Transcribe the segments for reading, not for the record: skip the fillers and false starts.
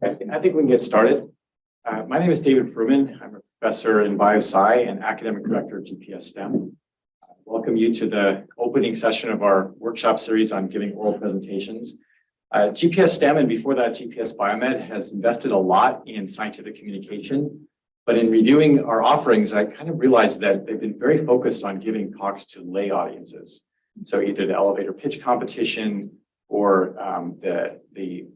I think we can get started. My name is David Fruman. I'm a professor in biosci and academic director of GPS STEM. Welcome you to the opening session of our workshop series on giving oral presentations. GPS STEM and before that GPS Biomed has invested a lot in scientific communication, but in reviewing our offerings, I kind of realized that they've been very focused on giving talks to lay audiences. So either the elevator pitch competition or the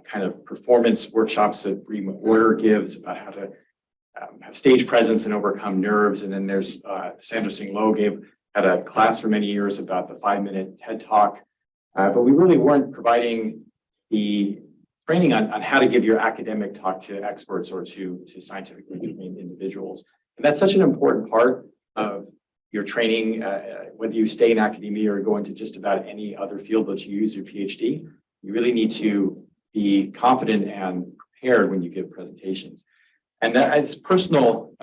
kind of performance workshops that Bream Order gives about how to have stage presence and overcome nerves. And then there's Sandra Singh Low had a class for many years about the 5-minute TED Talk. But we really weren't providing the training on how to give your academic talk to experts or to scientifically trained individuals. And that's such an important part of your training, whether you stay in academia or go into just about any other field that you use your PhD. You really need to be confident and prepared when you give presentations. And that has personal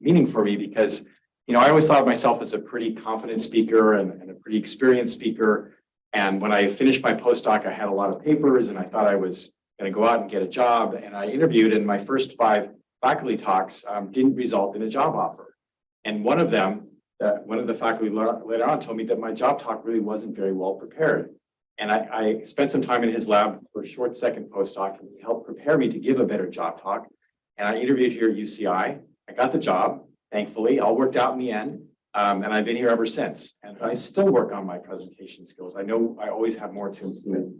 meaning for me because, I always thought of myself as a pretty confident speaker and a pretty experienced speaker. And when I finished my postdoc, I had a lot of papers and I thought I was going to go out and get a job. And I interviewed, and my first 5 faculty talks didn't result in a job offer. And one of the faculty later on told me that my job talk really wasn't very well prepared. And I spent some time in his lab for a short second postdoc, and he helped prepare me to give a better job talk. And I interviewed here at UCI. I got the job, thankfully. All worked out in the end. And I've been here ever since. And I still work on my presentation skills. I know I always have more to improve.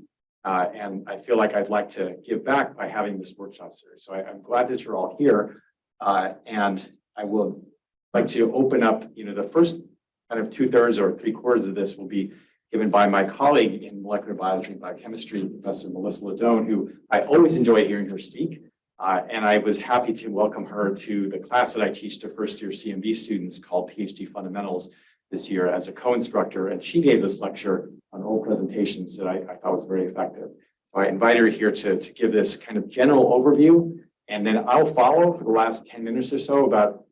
And I feel like I'd like to give back by having this workshop series. So I'm glad that you're all here. And I will like to open up, the first kind of 2/3 or 3/4 of this will be given by my colleague in molecular biology and biochemistry, Professor Melissa Ladone, who I always enjoy hearing her speak. And I was happy to welcome her to the class that I teach to first-year CMB students called PhD Fundamentals this year as a co-instructor. And she gave this lecture on oral presentations that I thought was very effective. So I invite her here to give this kind of general overview. And then I'll follow for the last 10 minutes or so about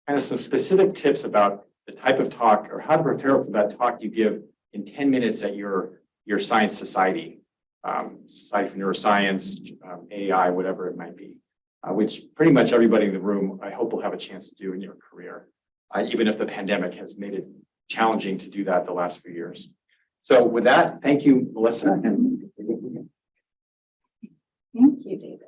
kind of some specific tips about the type of talk or how to prepare for that talk you give in 10 minutes at your science society, Society for Neuroscience, AI, whatever it might be, which pretty much everybody in the room, I hope will have a chance to do in your career, even if the pandemic has made it challenging to do that the last few years. So with that, thank you, Melissa. Thank you, David.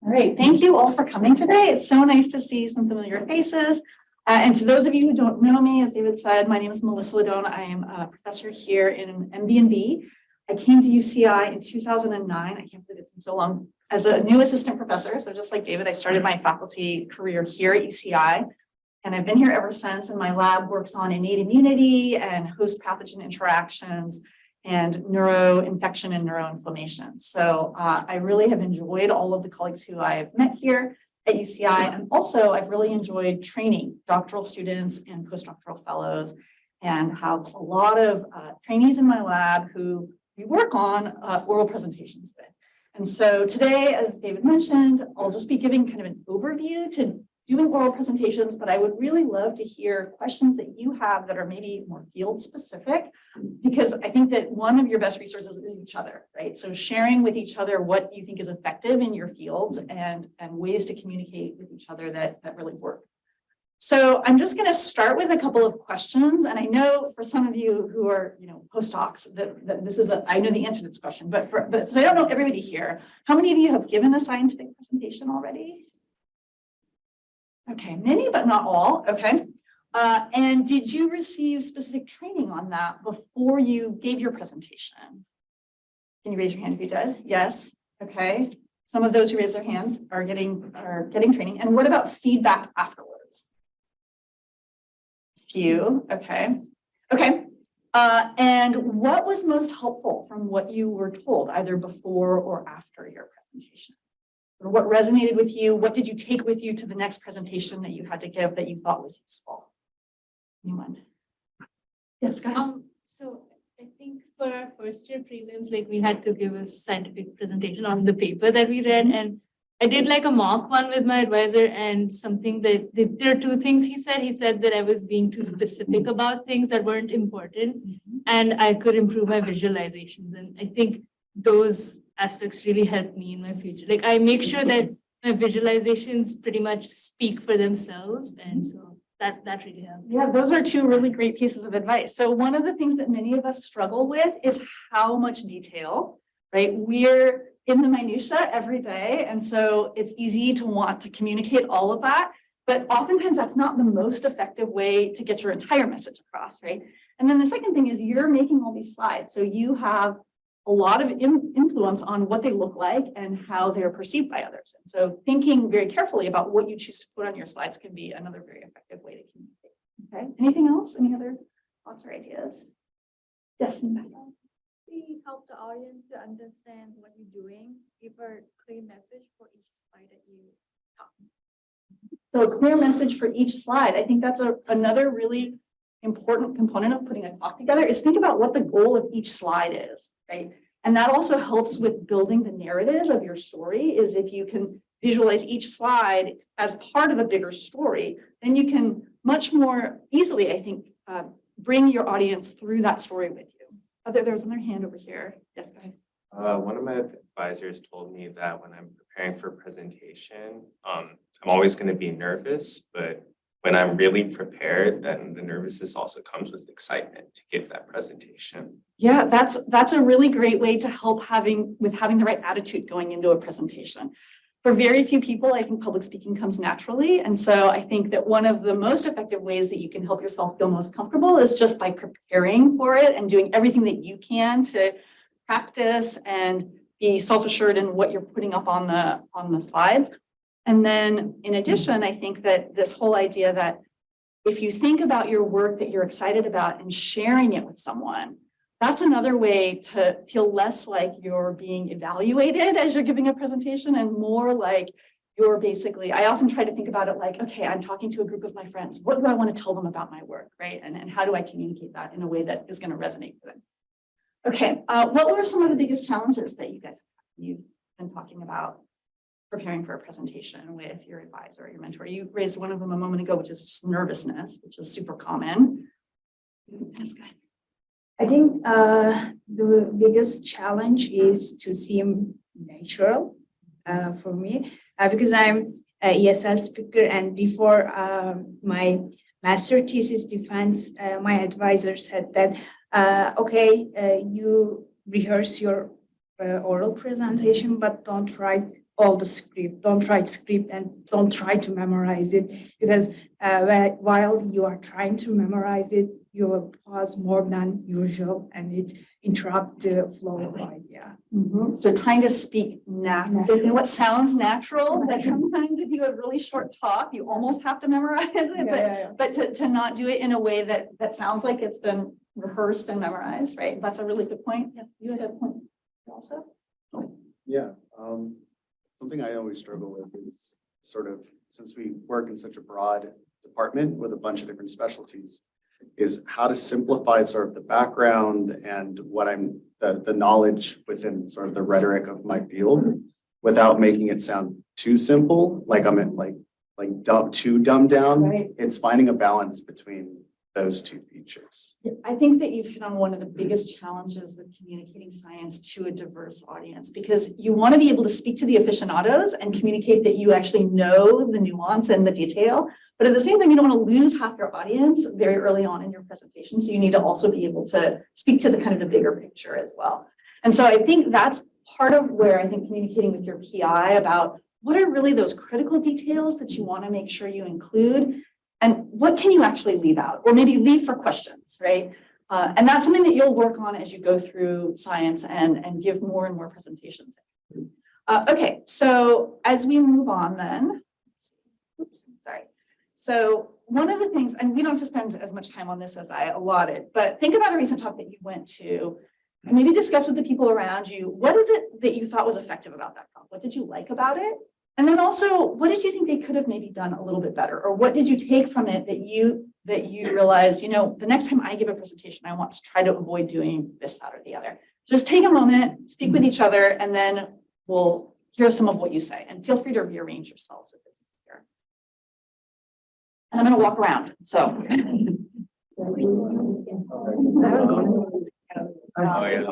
All right, thank you all for coming today. It's so nice to see some familiar faces. And to those of you who don't know me, as David said, my name is Melissa Ladone. I am a professor here in MD&B. I came to UCI in 2009. I can't believe it's been so long. As a new assistant professor, so just like David, I started my faculty career here at UCI. And I've been here ever since, and my lab works on innate immunity and host pathogen interactions and neuroinfection and neuroinflammation. So I really have enjoyed all of the colleagues who I've met here at UCI. And also I've really enjoyed training doctoral students and postdoctoral fellows and have a lot of trainees in my lab who we work on oral presentations with. And so today, as David mentioned, I'll just be giving kind of an overview to doing oral presentations, but I would really love to hear questions that you have that are maybe more field specific, because I think that one of your best resources is each other, right? So sharing with each other what you think is effective in your fields and ways to communicate with each other that really work. So I'm just going to start with a couple of questions. And I know for some of you who are, postdocs that this is I know the answer to this question, but so I don't know everybody here. How many of you have given a scientific presentation already? Okay, many, but not all. Okay. And did you receive specific training on that before you gave your presentation? Can you raise your hand if you did? Yes. Okay. Some of those who raise their hands are getting training. And what about feedback afterwards? Few. Okay. Okay. And what was most helpful from what you were told, either before or after your presentation? Or what resonated with you? What did you take with you to the next presentation that you had to give that you thought was useful? Anyone? Yes, go ahead. So I think for our first year prelims, we had to give a scientific presentation on the paper that we read, and I did a mock one with my advisor, and something that there are 2 things he said. He said that I was being too specific about things that weren't important, and I could improve my visualizations. And I think those aspects really help me in my future. Like I make sure that my visualizations pretty much speak for themselves. And so that really helps. Yeah, those are two really great pieces of advice. So one of the things that many of us struggle with is how much detail, right? We're in the minutia every day. And so it's easy to want to communicate all of that. But oftentimes that's not the most effective way to get your entire message across, right? And then the second thing is you're making all these slides. So you have a lot of influence on what they look like and how they're perceived by others. And so thinking very carefully about what you choose to put on your slides can be another very effective way to communicate. Okay, anything else? Any other thoughts or ideas? Yes, Rebecca. We help the audience to understand what you're doing. Give a clear message for each slide that you talk. So a clear message for each slide. I think that's another really important component of putting a talk together is think about what the goal of each slide is, right? And that also helps with building the narrative of your story is if you can visualize each slide as part of a bigger story, then you can much more easily, I think, bring your audience through that story with you. There was another hand over here. Yes, go ahead. One of my advisors told me that when I'm preparing for a presentation, I'm always going to be nervous, but when I'm really prepared, then the nervousness also comes with excitement to give that presentation. Yeah, that's a really great way to help having the right attitude going into a presentation. For very few people, I think public speaking comes naturally. And so I think that one of the most effective ways that you can help yourself feel most comfortable is just by preparing for it and doing everything that you can to practice and be self-assured in what you're putting up on the slides. And then in addition, I think that this whole idea that if you think about your work that you're excited about and sharing it with someone, that's another way to feel less like you're being evaluated as you're giving a presentation and more like you're basically, I often try to think about it like, okay, I'm talking to a group of my friends. What do I want to tell them about my work, right? And how do I communicate that in a way that is going to resonate with them? Okay, what were some of the biggest challenges that you've been talking about preparing for a presentation with your advisor or your mentor? You raised one of them a moment ago, which is just nervousness, which is super common. That's good. I think the biggest challenge is to seem natural for me because I'm a ESL speaker, and before my master thesis defense, my advisor said that okay, you rehearse your oral presentation, but don't write all the script, don't write script and don't try to memorize it because while you are trying to memorize it, you will pause more than usual and it interrupt the flow of idea. Mm-hmm. So trying to speak in what sounds natural, but sometimes if you have really short talk, you almost have to memorize it, but to not do it in a way that sounds like it's been rehearsed and memorized, right? That's a really good point. Yes, you had a point also. Yeah, something I always struggle with is sort of, since we work in such a broad department with a bunch of different specialties, is how to simplify sort of the background and what the knowledge within sort of the rhetoric of my field without making it sound too simple, like I'm in too dumbed down. Right. It's finding a balance between those two features. I think that you've hit on one of the biggest challenges with communicating science to a diverse audience, because you want to be able to speak to the aficionados and communicate that you actually know the nuance and the detail. But at the same time, you don't want to lose half your audience very early on in your presentation. So you need to also be able to speak to the kind of the bigger picture as well. And so I think that's part of where I think communicating with your PI about what are really those critical details that you want to make sure you include. And what can you actually leave out, or maybe leave for questions, right? And that's something that you'll work on as you go through science and give more and more presentations. Okay, so as we move on then, oops, sorry. So one of the things, and we don't have to spend as much time on this as I allotted, but think about a recent talk that you went to, and maybe discuss with the people around you, what is it that you thought was effective about that talk? What did you like about it? And then also, what did you think they could have maybe done a little bit better? Or what did you take from it that you realized, the next time I give a presentation, I want to try to avoid doing this, that, or the other. Just take a moment, speak with each other, and then we'll hear some of what you say. And feel free to rearrange yourselves if it's easier. And I'm going to walk around. So. Oh, yeah.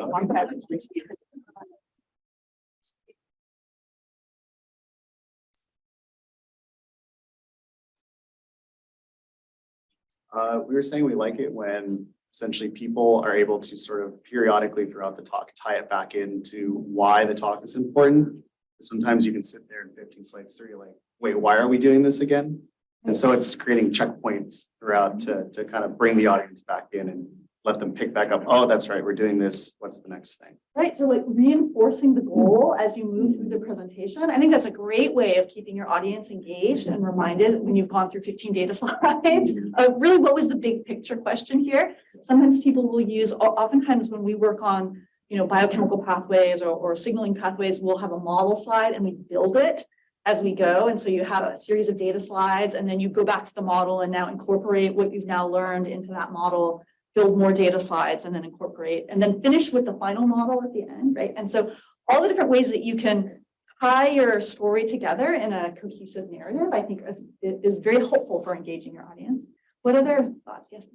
We were saying we like it when essentially people are able to sort of periodically throughout the talk, tie it back into why the talk is important. Sometimes you can sit there in 15 slides through, you're like, wait, why are we doing this again? And so it's creating checkpoints throughout to kind of bring the audience back in and let them pick back up. Oh, that's right, we're doing this. What's the next thing? Right, so like reinforcing the goal as you move through the presentation. I think that's a great way of keeping your audience engaged and reminded when you've gone through 15 data slides of really what was the big picture question here. Sometimes people will use, oftentimes when we work on, biochemical pathways or signaling pathways, we'll have a model slide and we build it as we go. And so you have a series of data slides and then you go back to the model and now incorporate what you've now learned into that model, build more data slides and then incorporate, and then finish with the final model at the end, right? And so all the different ways that you can tie your story together in a cohesive narrative, I think is very helpful for engaging your audience. What other thoughts? Yes.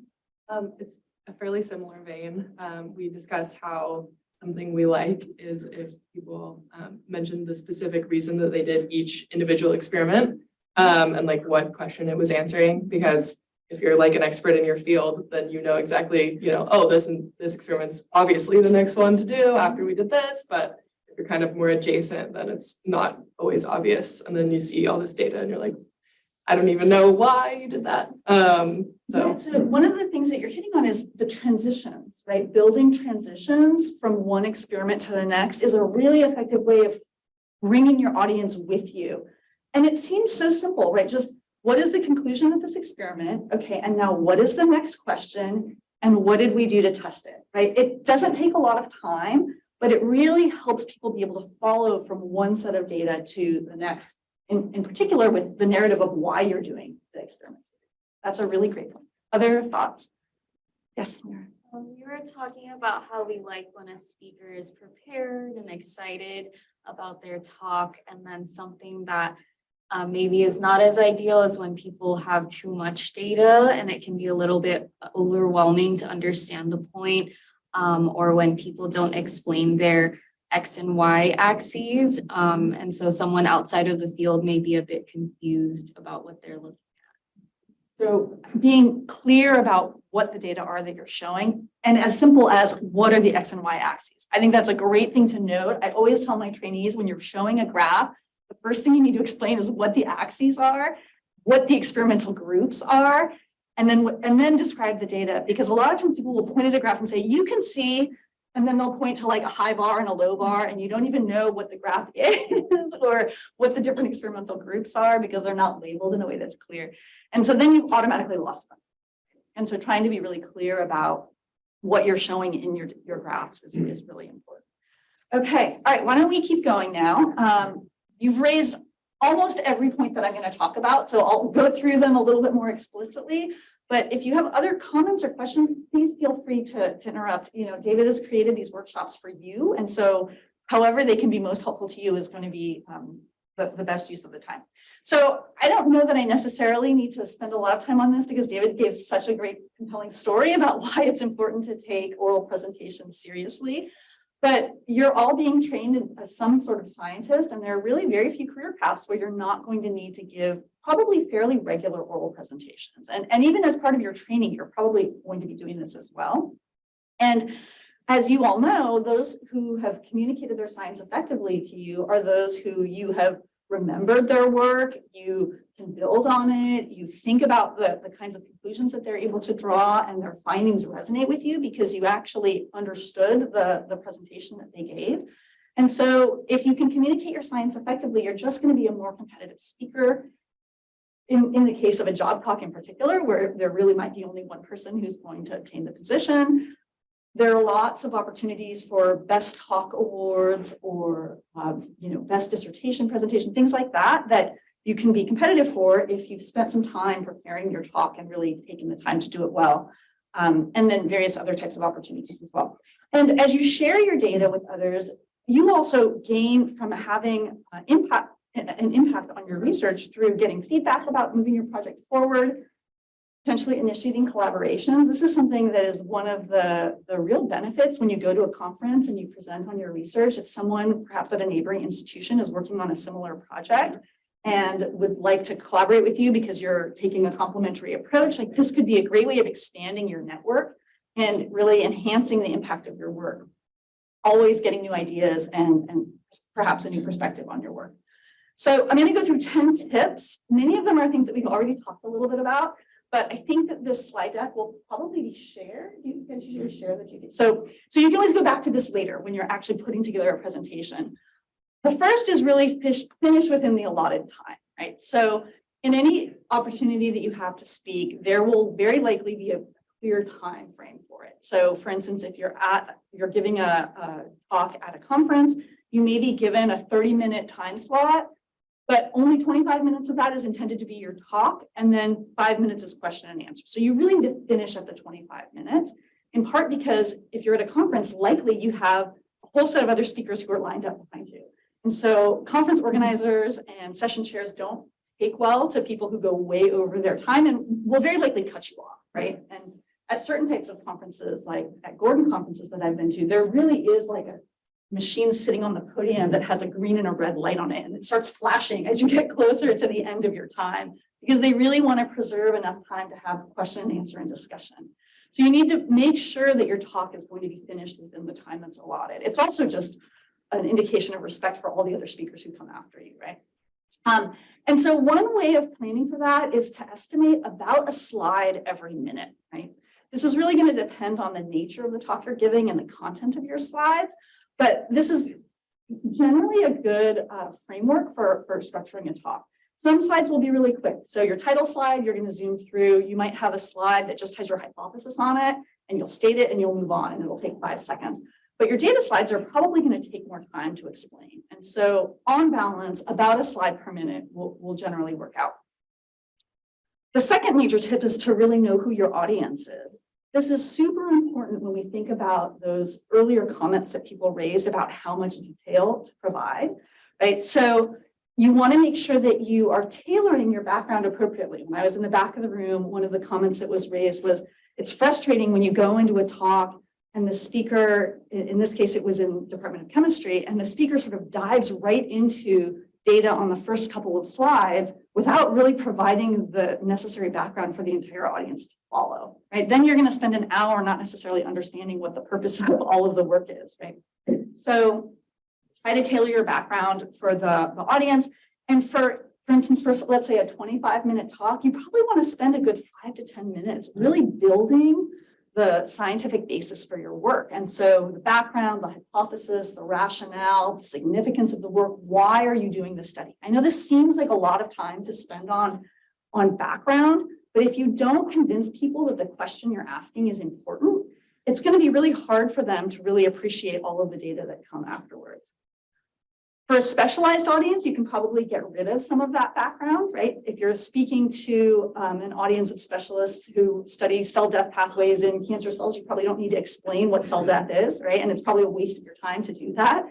It's a fairly similar vein. We discussed how something we like is if people mentioned the specific reason that they did each individual experiment and like what question it was answering, because if you're like an expert in your field, then you know exactly, oh, this experiment's obviously the next one to do after we did this, but if you're kind of more adjacent, then it's not always obvious. And then you see all this data and you're like, I don't even know why you did that. So one of the things that you're hitting on is the transitions, right? Building transitions from one experiment to the next is a really effective way of bringing your audience with you. And it seems so simple, right? Just what is the conclusion of this experiment? Okay, and now what is the next question? And what did we do to test it, right? It doesn't take a lot of time, but it really helps people be able to follow from one set of data to the next, in particular with the narrative of why you're doing the experiments. That's a really great point. Other thoughts? Yes, Laura. We were talking about how we like when a speaker is prepared and excited about their talk, and then something that maybe is not as ideal as when people have too much data and it can be a little bit overwhelming to understand the point, or when people don't explain their X and Y axes. And so someone outside of the field may be a bit confused about what they're looking at. So being clear about what the data are that you're showing, and as simple as what are the X and Y axes. I think that's a great thing to note. I always tell my trainees when you're showing a graph, the first thing you need to explain is what the axes are, what the experimental groups are, and then describe the data. Because a lot of times people will point at a graph and say, you can see, and then they'll point to like a high bar and a low bar, and you don't even know what the graph is or what the different experimental groups are because they're not labeled in a way that's clear. And so then you've automatically lost them. And so trying to be really clear about what you're showing in your graphs is really important. Okay, all right, why don't we keep going now? You've raised almost every point that I'm going to talk about, so I'll go through them a little bit more explicitly. But if you have other comments or questions, please feel free to interrupt. David has created these workshops for you, and so however they can be most helpful to you is going to be the best use of the time. So I don't know that I necessarily need to spend a lot of time on this because David gave such a great, compelling story about why it's important to take oral presentations seriously. But you're all being trained as some sort of scientist, and there are really very few career paths where you're not going to need to give probably fairly regular oral presentations. And even as part of your training, you're probably going to be doing this as well. And as you all know, those who have communicated their science effectively to you are those who you have remembered their work, you can build on it, you think about the kinds of conclusions that they're able to draw, and their findings resonate with you because you actually understood the presentation that they gave. And so if you can communicate your science effectively, you're just going to be a more competitive speaker. In the case of a job talk in particular, where there really might be only one person who's going to obtain the position, there are lots of opportunities for best talk awards or best dissertation presentation, things like that you can be competitive for if you've spent some time preparing your talk and really taking the time to do it well. And then various other types of opportunities as well. And as you share your data with others, you also gain from having an impact on your research through getting feedback about moving your project forward, potentially initiating collaborations. This is something that is one of the real benefits when you go to a conference and you present on your research. If someone perhaps at a neighboring institution is working on a similar project and would like to collaborate with you because you're taking a complementary approach, like this could be a great way of expanding your network and really enhancing the impact of your work. Always getting new ideas and perhaps a new perspective on your work. So I'm going to go through 10 tips. Many of them are things that we've already talked a little bit about, but I think that this slide deck will probably be shared. You guys usually share the GD. So you can always go back to this later when you're actually putting together a presentation. The first is really finish within the allotted time, right? So in any opportunity that you have to speak, there will very likely be a clear time frame for it. So for instance, if you're giving a talk at a conference, you may be given a 30-minute time slot, but only 25 minutes of that is intended to be your talk, and then 5 minutes is question and answer. So you really need to finish at the 25 minutes, in part because if you're at a conference, likely you have a whole set of other speakers who are lined up behind you. And so conference organizers and session chairs don't take well to people who go way over their time and will very likely cut you off, right? And at certain types of conferences, like at Gordon conferences that I've been to, there really is like a machine sitting on the podium that has a green and a red light on it, and it starts flashing as you get closer to the end of your time, because they really want to preserve enough time to have question and answer and discussion. So you need to make sure that your talk is going to be finished within the time that's allotted. It's also just an indication of respect for all the other speakers who come after you, right? And so one way of planning for that is to estimate about a slide every minute, right? This is really going to depend on the nature of the talk you're giving and the content of your slides, but this is generally a good framework for structuring a talk. Some slides will be really quick. So your title slide, you're going to zoom through. You might have a slide that just has your hypothesis on it, and you'll state it and you'll move on, and it'll take 5 seconds. But your data slides are probably going to take more time to explain. And so on balance, about a slide per minute will generally work out. The second major tip is to really know who your audience is. This is super important when we think about those earlier comments that people raised about how much detail to provide, right? So you want to make sure that you are tailoring your background appropriately. When I was in the back of the room, one of the comments that was raised was, it's frustrating when you go into a talk and the speaker, in this case, it was in Department of Chemistry, and the speaker sort of dives right into data on the first couple of slides without really providing the necessary background for the entire audience to follow, right? Then you're going to spend an hour not necessarily understanding what the purpose of all of the work is, right? So try to tailor your background for the audience. And for instance, for let's say a 25-minute talk, you probably want to spend a good 5 to 10 minutes really building the scientific basis for your work. And so the background, the hypothesis, the rationale, the significance of the work, why are you doing this study? I know this seems like a lot of time to spend on background, but if you don't convince people that the question you're asking is important, it's going to be really hard for them to really appreciate all of the data that come afterwards. For a specialized audience, you can probably get rid of some of that background, right? If you're speaking to an audience of specialists who study cell death pathways in cancer cells, you probably don't need to explain what cell death is, right? And it's probably a waste of your time to do that.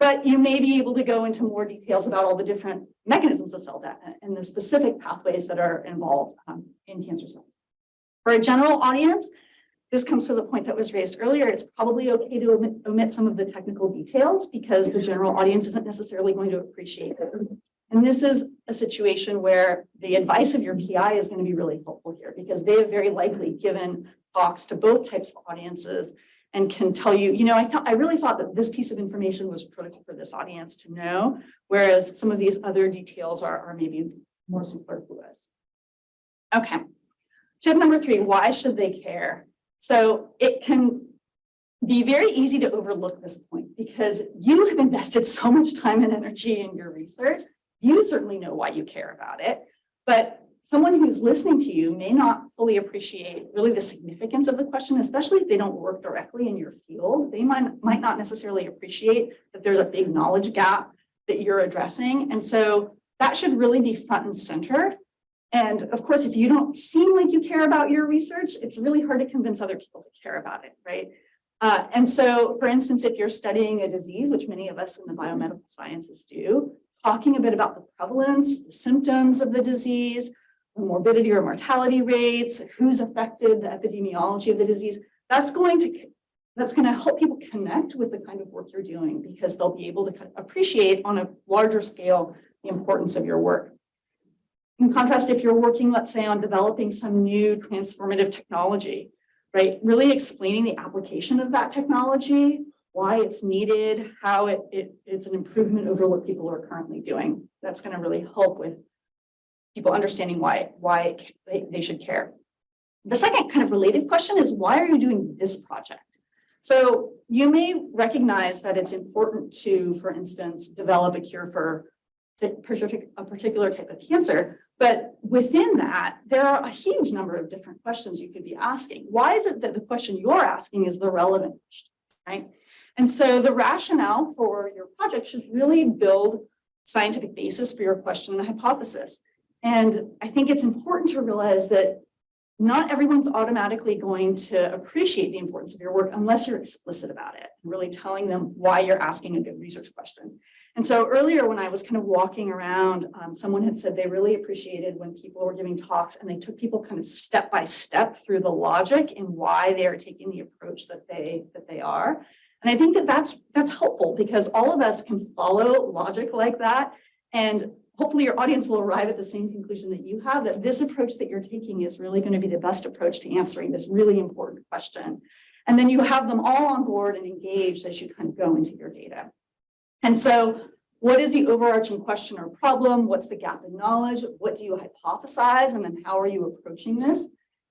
But you may be able to go into more details about all the different mechanisms of cell death and the specific pathways that are involved in cancer cells. For a general audience, this comes to the point that was raised earlier. It's probably okay to omit some of the technical details because the general audience isn't necessarily going to appreciate it. And this is a situation where the advice of your PI is going to be really helpful here because they have very likely given talks to both types of audiences and can tell you, you know, I really thought that this piece of information was critical for this audience to know, whereas some of these other details are maybe more superfluous. Okay. Tip number 3, why should they care? So it can be very easy to overlook this point because you have invested so much time and energy in your research. You certainly know why you care about it, but someone who's listening to you may not fully appreciate really the significance of the question, especially if they don't work directly in your field. They might not necessarily appreciate that there's a big knowledge gap that you're addressing. And so that should really be front and center. And of course, if you don't seem like you care about your research, it's really hard to convince other people to care about it, right? And so, for instance, if you're studying a disease, which many of us in the biomedical sciences do, talking a bit about the prevalence, the symptoms of the disease, the morbidity or mortality rates, who's affected, the epidemiology of the disease, that's going to help people connect with the kind of work you're doing because they'll be able to appreciate on a larger scale the importance of your work. In contrast, if you're working, let's say, on developing some new transformative technology, right? Really explaining the application of that technology, why it's needed, how it's an improvement over what people are currently doing. That's going to really help with people understanding why they should care. The second kind of related question is, why are you doing this project? So you may recognize that it's important to, for instance, develop a cure for a particular type of cancer. But within that, there are a huge number of different questions you could be asking. Why is it that the question you're asking is the relevant question, right? And so the rationale for your project should really build scientific basis for your question and hypothesis. And I think it's important to realize that not everyone's automatically going to appreciate the importance of your work unless you're explicit about it, and really telling them why you're asking a good research question. And so earlier when I was kind of walking around, someone had said they really appreciated when people were giving talks and they took people kind of step by step through the logic and why they are taking the approach that they are. And I think that that's helpful because all of us can follow logic like that. And hopefully your audience will arrive at the same conclusion that you have, that this approach that you're taking is really going to be the best approach to answering this really important question. And then you have them all on board and engaged as you kind of go into your data. And so what is the overarching question or problem? What's the gap in knowledge? What do you hypothesize? And then how are you approaching this?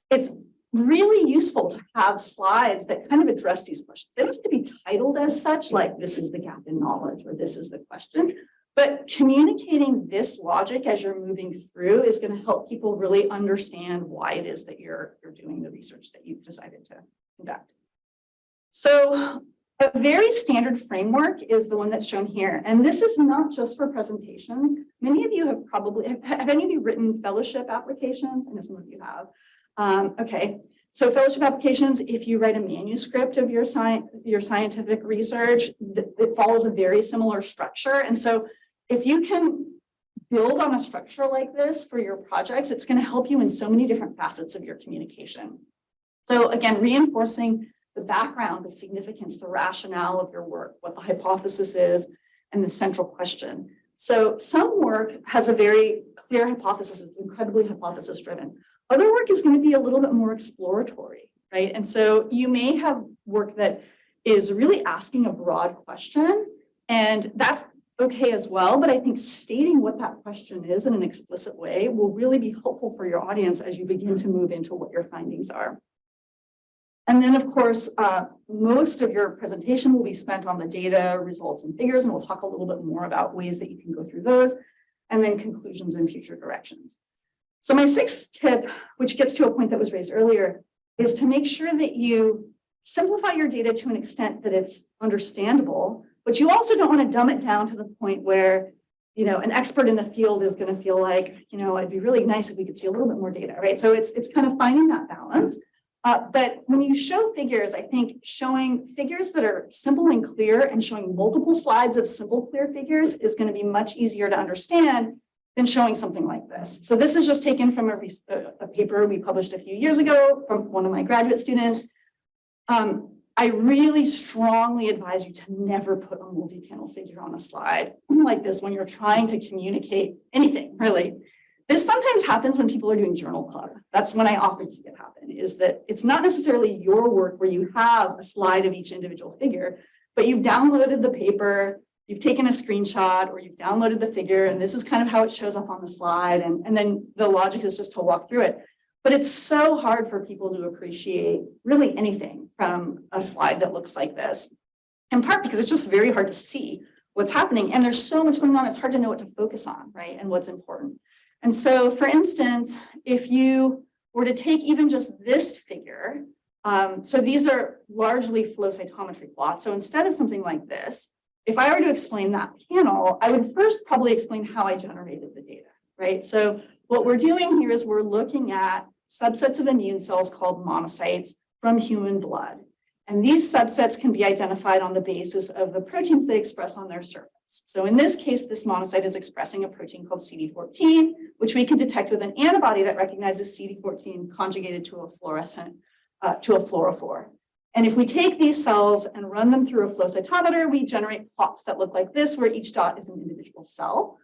It's really useful to have slides that kind of address these questions. They don't have to be titled as such, like this is the gap in knowledge or this is the question. But communicating this logic as you're moving through is going to help people really understand why it is that you're doing the research that you've decided to conduct. So a very standard framework is the one that's shown here. And this is not just for presentations. Many of you have have any of you written fellowship applications? I know some of you have. Okay, so fellowship applications, if you write a manuscript of your scientific research, it follows a very similar structure. And so if you can build on a structure like this for your projects, it's going to help you in so many different facets of your communication. So again, reinforcing the background, the significance, the rationale of your work, what the hypothesis is, and the central question. So some work has a very clear hypothesis. It's incredibly hypothesis driven. Other work is going to be a little bit more exploratory, right? And so you may have work that is really asking a broad question, and that's okay as well. But I think stating what that question is in an explicit way will really be helpful for your audience as you begin to move into what your findings are. And then, of course, most of your presentation will be spent on the data, results, and figures, and we'll talk a little bit more about ways that you can go through those, and then conclusions and future directions. So my sixth tip, which gets to a point that was raised earlier, is to make sure that you simplify your data to an extent that it's understandable, but you also don't want to dumb it down to the point where, you know, an expert in the field is going to feel like, you know, it'd be really nice if we could see a little bit more data, right? So it's kind of finding that balance. But when you show figures, I think showing figures that are simple and clear and showing multiple slides of simple, clear figures is going to be much easier to understand than showing something like this. So this is just taken from a paper we published a few years ago from one of my graduate students. I really strongly advise you to never put a multi-panel figure on a slide like this when you're trying to communicate anything, really. This sometimes happens when people are doing journal club. That's when I often see it happen, is that it's not necessarily your work where you have a slide of each individual figure, but you've downloaded the paper, you've taken a screenshot, or you've downloaded the figure, and this is kind of how it shows up on the slide. And then the logic is just to walk through it. But it's so hard for people to appreciate really anything from a slide that looks like this, in part because it's just very hard to see what's happening. And there's so much going on, it's hard to know what to focus on, right? And what's important. And so, for instance, if you were to take even just this figure, so these are largely flow cytometry plots. So instead of something like this, if I were to explain that panel, I would first probably explain how I generated the data, right? So what we're doing here is we're looking at subsets of immune cells called monocytes from human blood. And these subsets can be identified on the basis of the proteins they express on their surface. So in this case, this monocyte is expressing a protein called CD14, which we can detect with an antibody that recognizes CD14 conjugated to a fluorophore. And if we take these cells and run them through a flow cytometer, we generate plots that look like this, where each dot is an individual cell.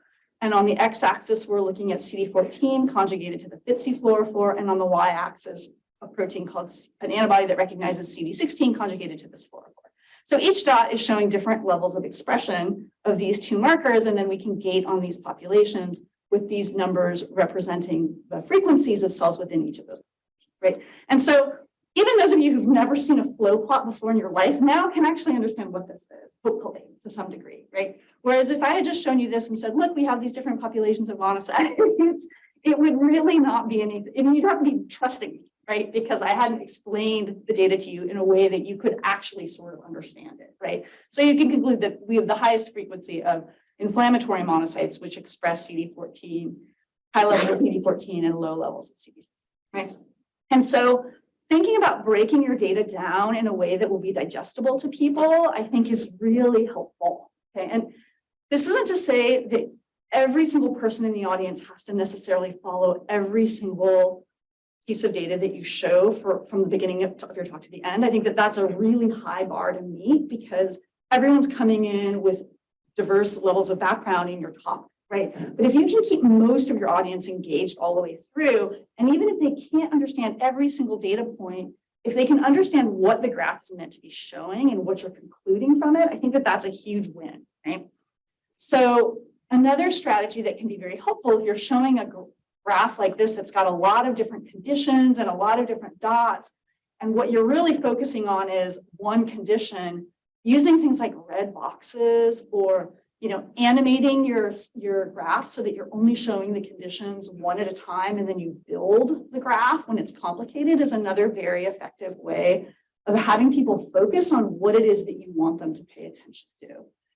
And on the x-axis, we're looking at CD14 conjugated to the FTC-fluorophore, and on the y-axis, a protein called an antibody that recognizes CD16 conjugated to this fluorophore. So each dot is showing different levels of expression of these two markers, and then we can gate on these populations with these numbers representing the frequencies of cells within each of those, right? And so even those of you who've never seen a flow plot before in your life now can actually understand what this is, hopefully, to some degree, right? Whereas if I had just shown you this and said, look, we have these different populations of monocytes, it would really not be anything. I mean, you'd have to be trusting me, right? Because I hadn't explained the data to you in a way that you could actually sort of understand it, right? So you can conclude that we have the highest frequency of inflammatory monocytes, which express CD14, high levels of CD14 and low levels of CD6, right? And so thinking about breaking your data down in a way that will be digestible to people, I think is really helpful, okay? And this isn't to say that every single person in the audience has to necessarily follow every single piece of data that you show from the beginning of your talk to the end. I think that that's a really high bar to meet because everyone's coming in with diverse levels of background in your talk, right? But if you can keep most of your audience engaged all the way through, and even if they can't understand every single data point, if they can understand what the graph is meant to be showing and what you're concluding from it, I think that that's a huge win, right? So another strategy that can be very helpful if you're showing a graph like this that's got a lot of different conditions and a lot of different dots, and what you're really focusing on is one condition, using things like red boxes or animating your graph so that you're only showing the conditions one at a time and then you build the graph when it's complicated is another very effective way of having people focus on what it is that you want them to pay attention to.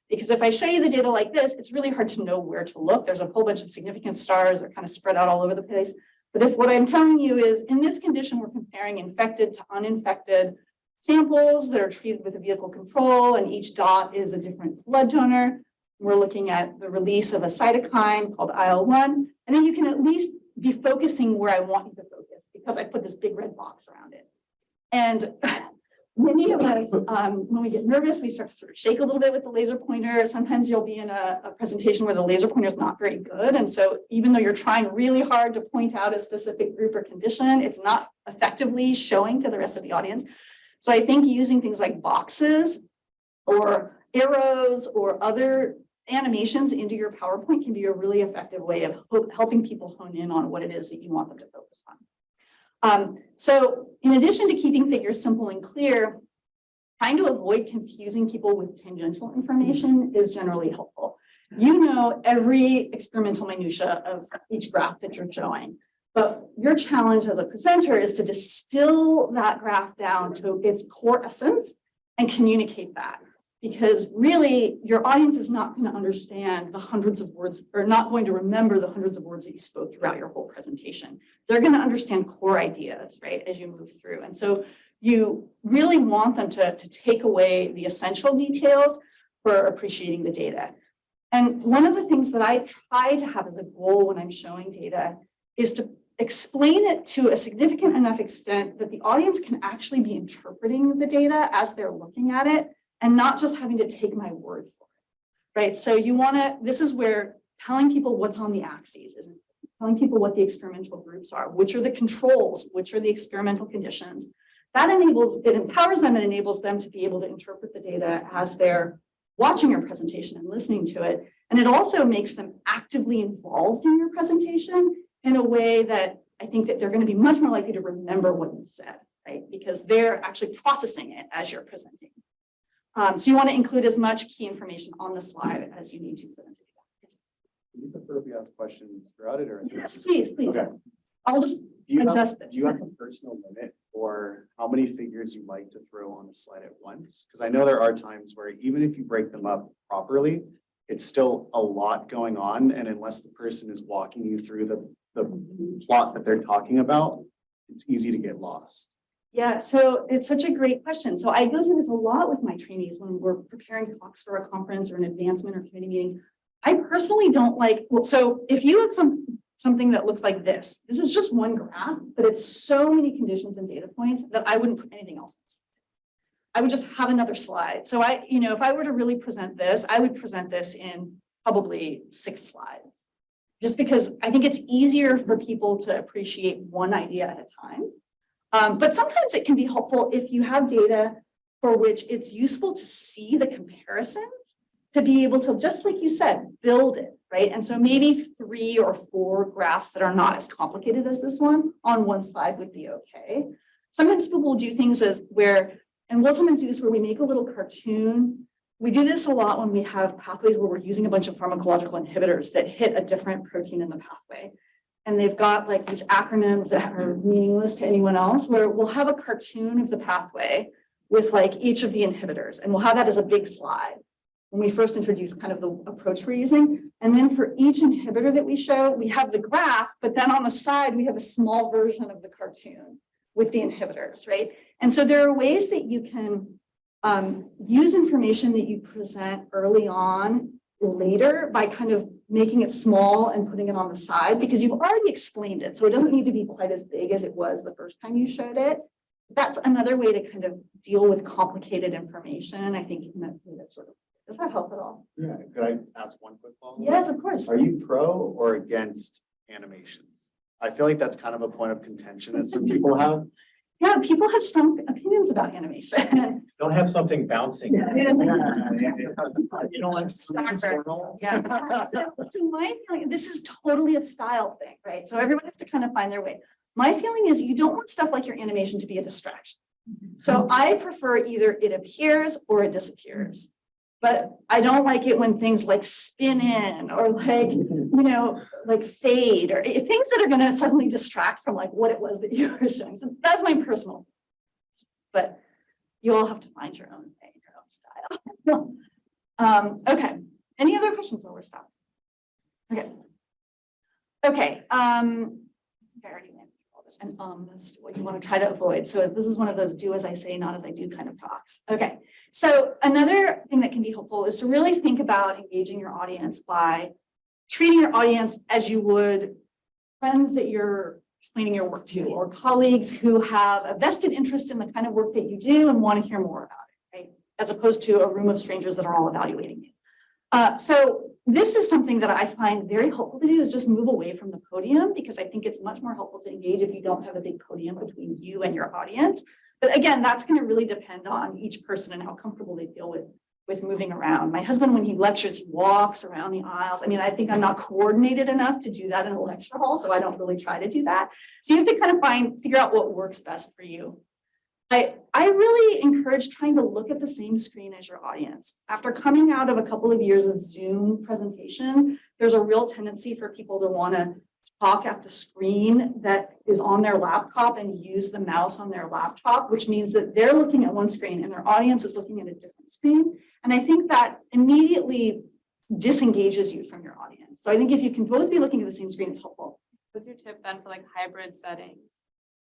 Because if I show you the data like this, it's really hard to know where to look. There's a whole bunch of significant stars that are kind of spread out all over the place. But if what I'm telling you is in this condition, we're comparing infected to uninfected samples that are treated with a vehicle control, and each dot is a different blood donor. We're looking at the release of a cytokine called IL-1, and then you can at least be focusing where I want you to focus because I put this big red box around it. And many of us, when we get nervous, we start to sort of shake a little bit with the laser pointer. Sometimes you'll be in a presentation where the laser pointer is not very good. And so even though you're trying really hard to point out a specific group or condition, it's not effectively showing to the rest of the audience. So I think using things like boxes or arrows or other animations into your PowerPoint can be a really effective way of helping people hone in on what it is that you want them to focus on. So in addition to keeping figures simple and clear, trying to avoid confusing people with tangential information is generally helpful. You know every experimental minutia of each graph that you're showing, but your challenge as a presenter is to distill that graph down to its core essence and communicate that. Because really, your audience is not going to understand the hundreds of words, or not going to remember the hundreds of words that you spoke throughout your whole presentation. They're going to understand core ideas, right, as you move through. And so you really want them to take away the essential details for appreciating the data. And one of the things that I try to have as a goal when I'm showing data is to explain it to a significant enough extent that the audience can actually be interpreting the data as they're looking at it, and not just having to take my word for it, right? So you wanna, this is where telling people what's on the axes is telling people what the experimental groups are, which are the controls, which are the experimental conditions. That enables, it empowers them and enables them to be able to interpret the data as they're watching your presentation and listening to it. And it also makes them actively involved in your presentation in a way that I think that they're gonna be much more likely to remember what you said, right? Because they're actually processing it as you're presenting. So you want to include as much key information on the slide as you need to for them to do that. Yes. Do you prefer if we ask questions throughout it or? Yes, please. Okay. I'll just adjust this. Do you have a personal limit for how many figures you like to throw on the slide at once? Because I know there are times where even if you break them up properly, it's still a lot going on. And unless the person is walking you through the plot that they're talking about, it's easy to get lost. Yeah, so it's such a great question. So I go through this a lot with my trainees when we're preparing talks for a conference or an advancement or committee meeting. I personally don't like, well, so if you have something that looks like this is just one graph, but it's so many conditions and data points that I wouldn't put anything else. I would just have another slide. So if I were to really present this, I would present this in probably 6 slides. just because I think it's easier for people to appreciate one idea at a time. But sometimes it can be helpful if you have data for which it's useful to see the comparisons, to be able to, just like you said, build it, right? And so maybe 3 or 4 graphs that are not as complicated as this one on one slide would be okay. Sometimes people will do things and we'll sometimes do this where we make a little cartoon. We do this a lot when we have pathways where we're using a bunch of pharmacological inhibitors that hit a different protein in the pathway. And they've got like these acronyms that are meaningless to anyone else, where we'll have a cartoon of the pathway with like each of the inhibitors, and we'll have that as a big slide when we first introduce kind of the approach we're using. And then for each inhibitor that we show, we have the graph, but then on the side, we have a small version of the cartoon with the inhibitors, right? And so there are ways that you can use information that you present early on later by kind of making it small and putting it on the side, because you've already explained it. So it doesn't need to be quite as big as it was the first time you showed it. That's another way to kind of deal with complicated information. I think that sort of, does that help at all? Yeah, could I ask one quick follow-up? Yes, of course. Are you pro or against animations? I feel like that's kind of a point of contention that some people have. Yeah, people have strong opinions about animation. Don't have something bouncing. Yeah. You don't like. Yeah. So my feeling, this is totally a style thing, right? So everyone has to kind of find their way. My feeling is you don't want stuff like your animation to be a distraction. So I prefer either it appears or it disappears. But I don't like it when things like spin in or like, like fade or things that are going to suddenly distract from like what it was that you were showing. So that's my personal, but you all have to find your own thing, your own style. Okay. Any other questions while we're stopped? Okay. Okay. I already went through all this, and that's what you want to try to avoid. So this is one of those do as I say, not as I do kind of talks. Okay. So another thing that can be helpful is to really think about engaging your audience by treating your audience as you would friends that you're explaining your work to, or colleagues who have a vested interest in the kind of work that you do and want to hear more about it, right? As opposed to a room of strangers that are all evaluating you. So this is something that I find very helpful to do, is just move away from the podium, because I think it's much more helpful to engage if you don't have a big podium between you and your audience. But again, that's going to really depend on each person and how comfortable they feel with moving around. My husband, when he lectures, he walks around the aisles. I mean, I think I'm not coordinated enough to do that in a lecture hall, so I don't really try to do that. So you have to kind of figure out what works best for you. I really encourage trying to look at the same screen as your audience. After coming out of a couple of years of Zoom presentations, there's a real tendency for people to want to talk at the screen that is on their laptop and use the mouse on their laptop, which means that they're looking at one screen and their audience is looking at a different screen. And I think that immediately disengages you from your audience. So I think if you can both be looking at the same screen, it's helpful. What's your tip then for like hybrid settings?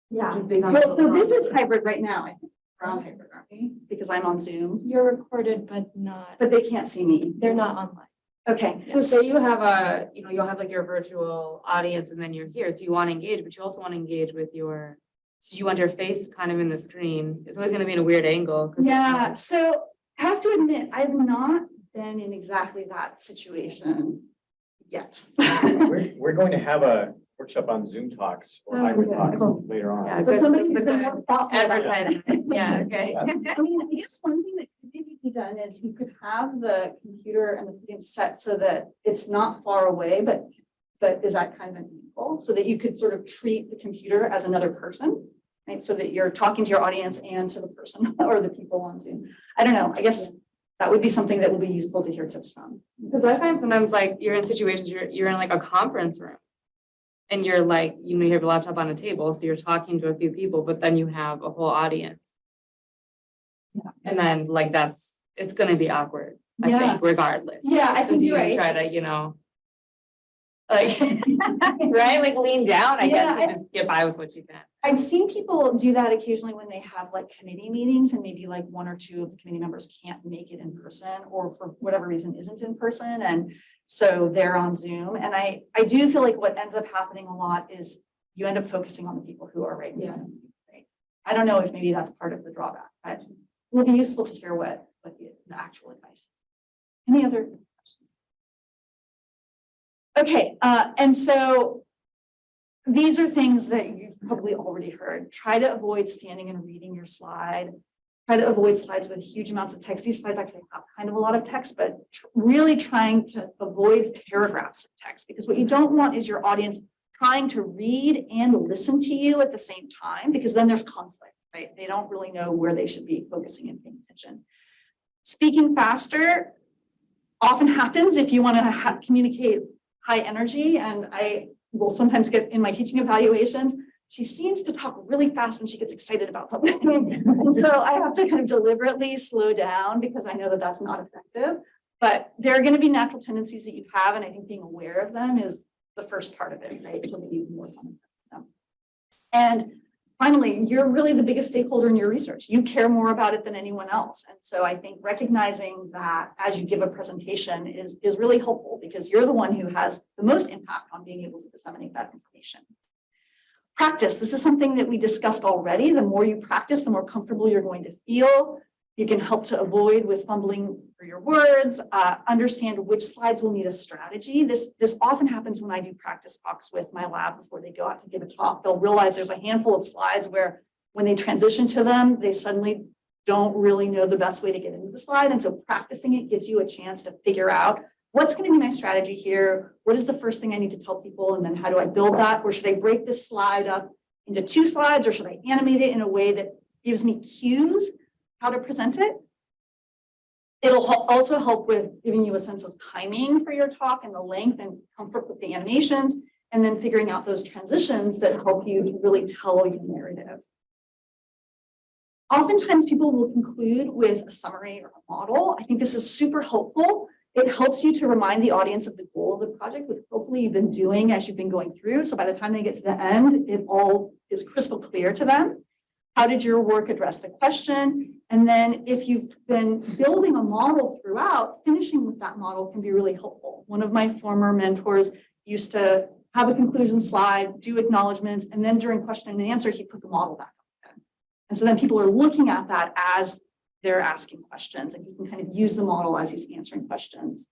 Yeah. Just being on Well, so social this is media. hybrid right now. I think we're on hybrid, aren't we? Because I'm on Zoom, You're recorded, but not, but they can't see me. they're not online. Okay. So say you have a, you'll have like your virtual audience and then you're here, so you want to engage, but you also want to engage with so you want your face kind of in the screen. It's always going to be in a weird angle. Yeah, so I have to admit, I've not been in exactly that situation yet. We're going to have a workshop on Zoom talks or Oh, hybrid yeah, talks cool. later on. Yeah, So good, somebody good, who's been good. more thoughtful about that. Advertising. Yeah, okay. I mean, I guess one thing that could maybe be done is you could have the computer and the podium set so that it's not far away, but is that kind of an equal, so that you could sort of treat the computer as another person, right? So that you're talking to your audience and to the person or the people on Zoom. I don't know. I guess that would be something that would be useful to hear tips from. Because I find sometimes like you're in situations, you're in like a conference room. And you're like, you have your laptop on a table, so you're talking to a few people, but then you have a whole audience. Yeah. And then like it's gonna be awkward, I Yeah. think, regardless. Yeah, I So think do you're you right. try to, like, right, like lean down, I guess, Yeah, and just get by with what you can. I've seen people do that occasionally when they have like committee meetings and maybe like 1 or 2 of the committee members can't make it in person, or for whatever reason isn't in person. And so they're on Zoom. And I do feel like what ends up happening a lot is you end up focusing on the people who are right in front of you, right? I don't know if maybe that's part of the drawback, but it would be useful to hear what the actual advice is. Any other questions? Okay, and so these are things that you've probably already heard. Try to avoid standing and reading your slide. Try to avoid slides with huge amounts of text. These slides actually have kind of a lot of text, but really trying to avoid paragraphs of text, because what you don't want is your audience trying to read and listen to you at the same time, because then there's conflict, right? They don't really know where they should be focusing and paying attention. Speaking faster often happens if you want to communicate high energy, and I will sometimes get in my teaching evaluations, she seems to talk really fast when she gets excited about something. And so I have to kind of deliberately slow down because I know that that's not effective. But there are going to be natural tendencies that you have, and I think being aware of them is the first part of it, right? So that you can work on them. And finally, you're really the biggest stakeholder in your research. You care more about it than anyone else. And so I think recognizing that as you give a presentation is really helpful, because you're the one who has the most impact on being able to disseminate that information. Practice. This is something that we discussed already. The more you practice, the more comfortable you're going to feel. You can help to avoid with fumbling for your words, understand which slides will need a strategy. This often happens when I do practice talks with my lab before they go out to give a talk. They'll realize there's a handful of slides where when they transition to them, they suddenly don't really know the best way to get into the slide. And so practicing it gives you a chance to figure out what's going to be my strategy here? What is the first thing I need to tell people? And then how do I build that? Or should I break this slide up into 2 slides? Or should I animate it in a way that gives me cues how to present it? It'll also help with giving you a sense of timing for your talk and the length and comfort with the animations, and then figuring out those transitions that help you to really tell your narrative. Oftentimes people will conclude with a summary or a model. I think this is super helpful. It helps you to remind the audience of the goal of the project, which hopefully you've been doing as you've been going through. So by the time they get to the end, it all is crystal clear to them. How did your work address the question? And then if you've been building a model throughout, finishing with that model can be really helpful. One of my former mentors used to have a conclusion slide, do acknowledgements, and then during question and answer, he put the model back up again. And so then people are looking at that as they're asking questions, and you can kind of use the model as he's answering questions.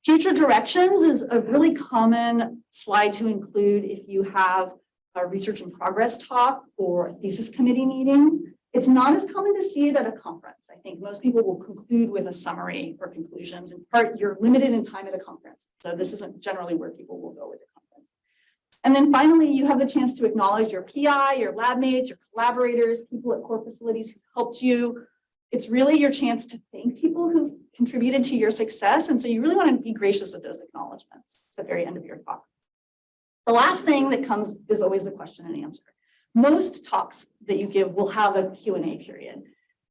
Future directions is a really common slide to include if you have a research in progress talk or a thesis committee meeting. It's not as common to see it at a conference. I think most people will conclude with a summary or conclusions. In part, you're limited in time at a conference. So this isn't generally where people will go with a conference. And then finally, you have the chance to acknowledge your PI, your lab mates, your collaborators, people at core facilities who helped you. It's really your chance to thank people who've contributed to your success. And so you really want to be gracious with those acknowledgements at the very end of your talk. The last thing that comes is always the question and answer. Most talks that you give will have a Q&A period.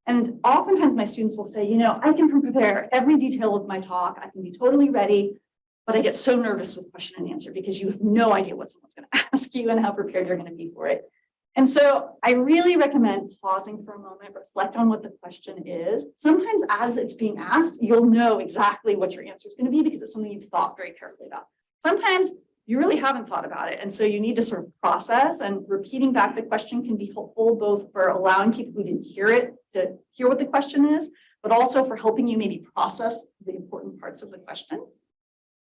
And oftentimes my students will say, you know, I can prepare every detail of my talk. I can be totally ready, but I get so nervous with question and answer because you have no idea what someone's going to ask you and how prepared you're going to be for it. And so I really recommend pausing for a moment, reflect on what the question is. Sometimes as it's being asked, you'll know exactly what your answer is going to be because it's something you've thought very carefully about. Sometimes you really haven't thought about it. And so you need to sort of process, and repeating back the question can be helpful both for allowing people who didn't hear it to hear what the question is, but also for helping you maybe process the important parts of the question.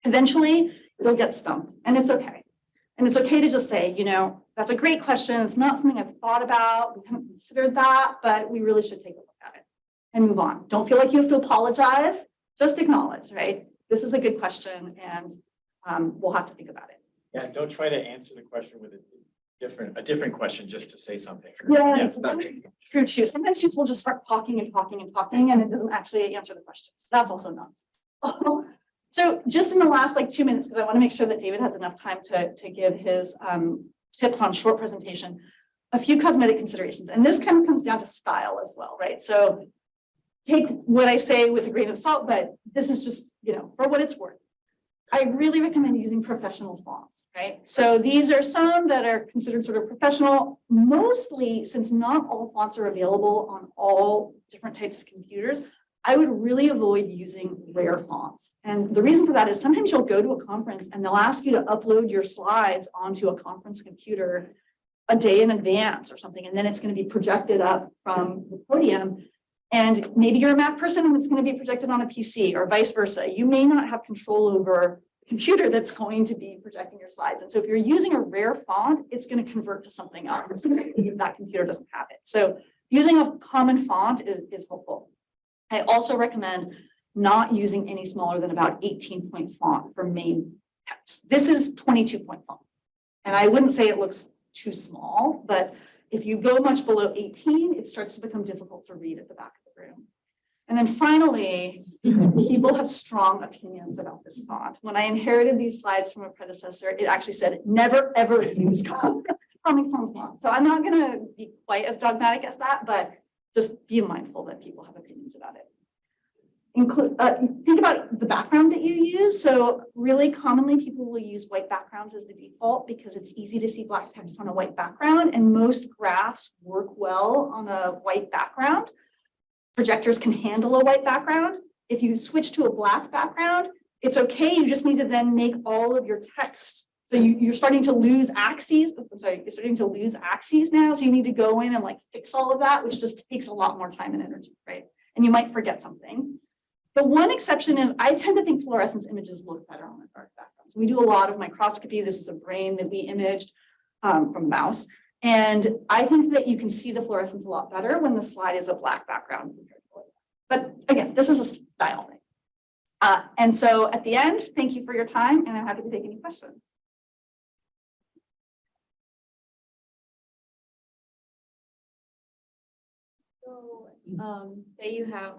Eventually, you'll get stumped, and it's okay. And it's okay to just say, you know, that's a great question. It's not something I've thought about. We haven't considered that, but we really should take a look at it and move on. Don't feel like you have to apologize. Just acknowledge, right? This is a good question, and we'll have to think about it. Yeah, don't try to answer the question with a different question just to say something. Yes, true too. Sometimes students will just start talking and talking and talking, and it doesn't actually answer the questions. That's also nuts. So just in the last 2 minutes, because I want to make sure that David has enough time to give his tips on short presentation, a few cosmetic considerations. And this kind of comes down to style as well, right? So take what I say with a grain of salt, but this is just, you know, for what it's worth. I really recommend using professional fonts, right? So these are some that are considered sort of professional, mostly since not all fonts are available on all different types of computers. I would really avoid using rare fonts. And the reason for that is sometimes you'll go to a conference and they'll ask you to upload your slides onto a conference computer a day in advance or something, and then it's going to be projected up from the podium. And maybe you're a Mac person and it's going to be projected on a PC or vice versa. You may not have control over computer that's going to be projecting your slides. And so if you're using a rare font, it's going to convert to something else if that computer doesn't have it. So using a common font is helpful. I also recommend not using any smaller than about 18-point font for main text. This is 22-point font. And I wouldn't say it looks too small, but if you go much below 18, it starts to become difficult to read at the back of the room. And then finally, people have strong opinions about this font. When I inherited these slides from a predecessor, it actually said, never, ever use Comic Sans font. So I'm not gonna be quite as dogmatic as that, but just be mindful that people have opinions about it. Think about the background that you use. So really commonly people will use white backgrounds as the default because it's easy to see black text on a white background, and most graphs work well on a white background. Projectors can handle a white background. If you switch to a black background, it's okay. You just need to then make all of your text. So you're starting to lose axes. I'm sorry, you're starting to lose axes now. So you need to go in and like fix all of that, which just takes a lot more time and energy, right? And you might forget something. The one exception is I tend to think fluorescence images look better on a dark background. So we do a lot of microscopy. This is a brain that we imaged from a mouse. And I think that you can see the fluorescence a lot better when the slide is a black background. But again, this is a style thing. And so at the end, thank you for your time, and I'm happy to take any questions. So, say you have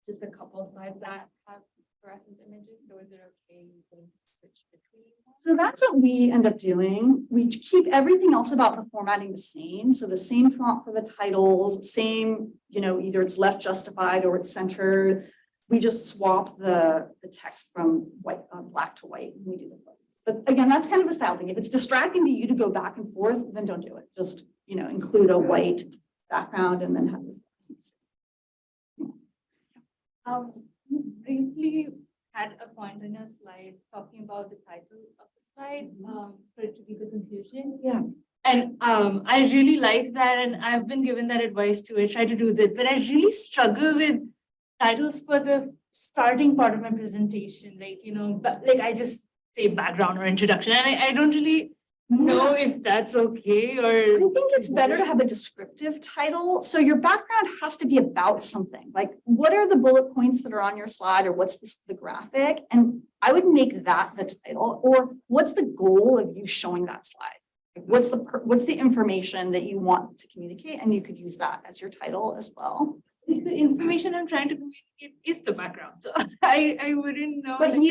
just a couple slides that have fluorescent images, so is it okay you can switch between them? So that's what we end up doing. We keep everything else about the formatting the same. So the same font for the titles, same, either it's left justified or it's centered. We just swap the text from white, black to white, and we do the fluorescence. But again, that's kind of a style thing. If it's distracting to you to go back and forth, then don't do it. Just, include a white background and then have this. I usually had a point in a slide talking about the title of the slide, for it to be the conclusion. Yeah. And I really like that, and I've been given that advice too. I try to do that, but I really struggle with titles for the starting part of my presentation. Like I just say background or introduction, and I don't really know if that's okay or. I think it's better to have a descriptive title. So your background has to be about something. Like, what are the bullet points that are on your slide, or what's the graphic? And I would make that the title, or what's the goal of you showing that slide? Like, what's the information that you want to communicate? And you could use that as your title as well. The information I'm trying to communicate is the background. So I wouldn't know. But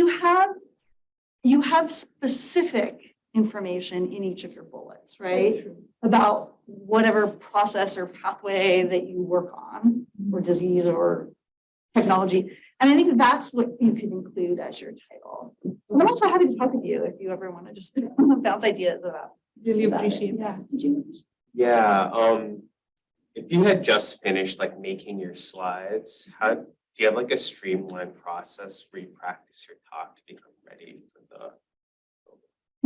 you have specific information in each of your bullets, right? About whatever process or pathway that you work on, or disease or technology. And I think that's what you could include as your title. And I'm also happy to talk with you if you ever want to just bounce ideas about. Really about it. appreciate Yeah. Did you? Yeah, if you had just finished like making your slides, do you have like a streamlined process where you practice your talk to become ready for the?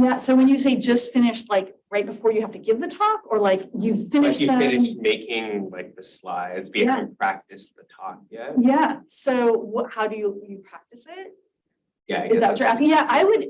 Yeah, so when you say just finished, like right before you have to give the talk, or like you finished Like you them? finished making like the slides, but you haven't practiced the talk yet? Yeah, so how do you practice it? Yeah. I Is guess that what you're asking? Yeah, I would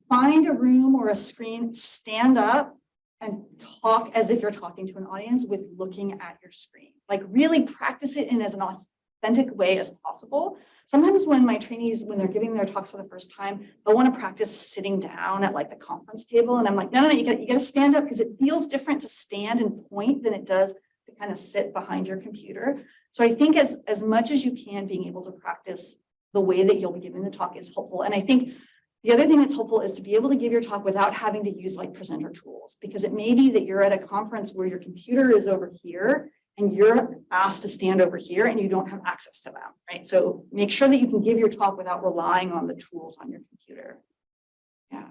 find a room or a screen, stand up and talk as if you're talking to an audience with looking at your screen. Like really practice it in as an authentic way as possible. Sometimes when my trainees, when they're giving their talks for the first time, they'll want to practice sitting down at like the conference table. And I'm like, no, you gotta stand up, because it feels different to stand and point than it does to kind of sit behind your computer. So I think as much as you can, being able to practice the way that you'll be giving the talk is helpful. And I think the other thing that's helpful is to be able to give your talk without having to use like presenter tools, because it may be that you're at a conference where your computer is over here and you're asked to stand over here and you don't have access to them, right? So make sure that you can give your talk without relying on the tools on your computer. Yeah.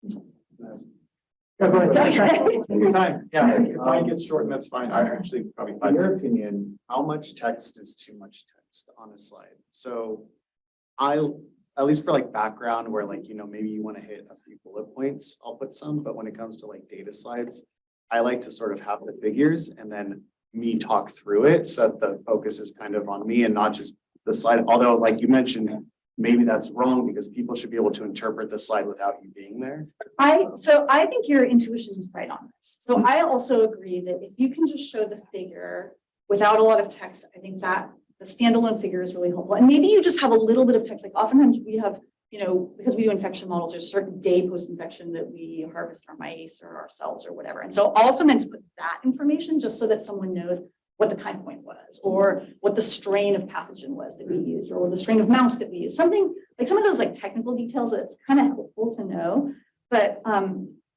Yeah, go ahead. Take your time. Yeah, if mine gets short, that's fine. I actually probably In your opinion, how much text is too much text on a slide? So at least for like background where like, maybe you want to hit a few bullet points, I'll put some, but when it comes to like data slides, I like to sort of have the figures and then me talk through it so that the focus is kind of on me and not just the slide. Although like you mentioned, maybe that's wrong because people should be able to interpret the slide without you being there. So I think your intuition is right on this. So I also agree that if you can just show the figure without a lot of text, I think that the standalone figure is really helpful. And maybe you just have a little bit of text, like oftentimes we have, because we do infection models, there's a certain day post-infection that we harvest our mice or our cells or whatever. And so I'll also meant to put that information just so that someone knows what the time point was, or what the strain of pathogen was that we used, or the strain of mouse that we used. Something like some of those like technical details that's kind of helpful to know. But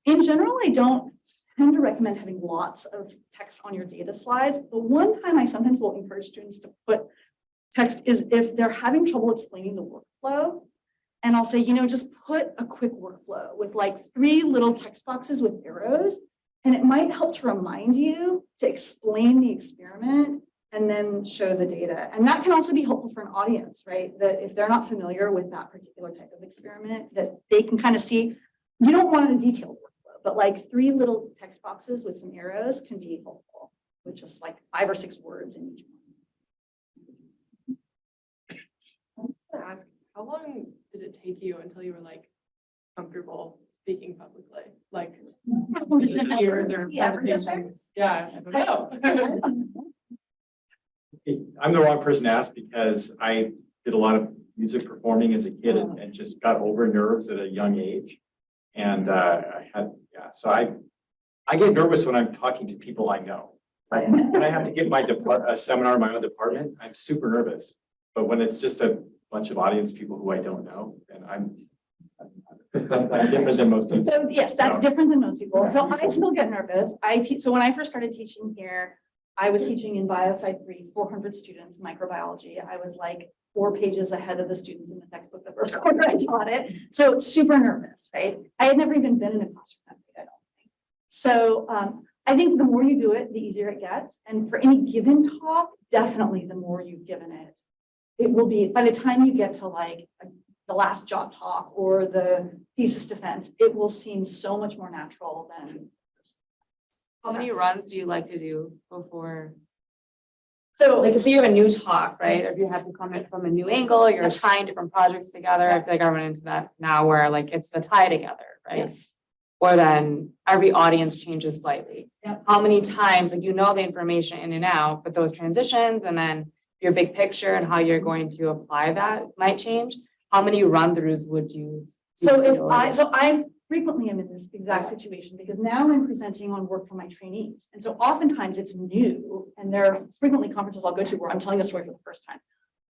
in general, I don't tend to recommend having lots of text on your data slides. The one time I sometimes will encourage students to put text is if they're having trouble explaining the workflow. And I'll say, just put a quick workflow with like 3 little text boxes with arrows. And it might help to remind you to explain the experiment and then show the data. And that can also be helpful for an audience, right? That if they're not familiar with that particular type of experiment, that they can kind of see, you don't want a detailed workflow, but like 3 little text boxes with some arrows can be helpful with just like 5 or 6 words in each one. Ask, how long did it take you until you were like comfortable speaking publicly? Like years or presentations? Yeah, I don't know. I'm the wrong person to ask because I did a lot of music performing as a kid and just got over nerves at a young age. And so I get nervous when I'm talking to people I know. When I have to give a seminar in my own department, I'm super nervous. But when it's just a bunch of audience people who I don't know, then I'm different than most people. So yes, that's different than most people. So I still get nervous. So when I first started teaching here, I was teaching in Biosci 3, 400 students, microbiology. I was like 4 pages ahead of the students in the textbook the first quarter I taught it. So super nervous, right? I had never even been in a classroom that big, I don't think. So I think the more you do it, the easier it gets. And for any given talk, definitely the more you've given it, it will be, by the time you get to like the last job talk or the thesis defense, it will seem so much more natural than. How many runs do you like to do before? So Like, say you have a new talk, right? Or if you have to come in from a new angle, you're tying different projects together. I feel like I run into that now where like it's the tie together, right? yes. Or then every audience changes slightly. Yep. How many times, like, the information in and out, but those transitions and then your big picture and how you're going to apply that might change. How many run-throughs would you? So I frequently am in this exact situation because now I'm presenting on work for my trainees. And so oftentimes it's new and there are frequently conferences I'll go to where I'm telling a story for the first time.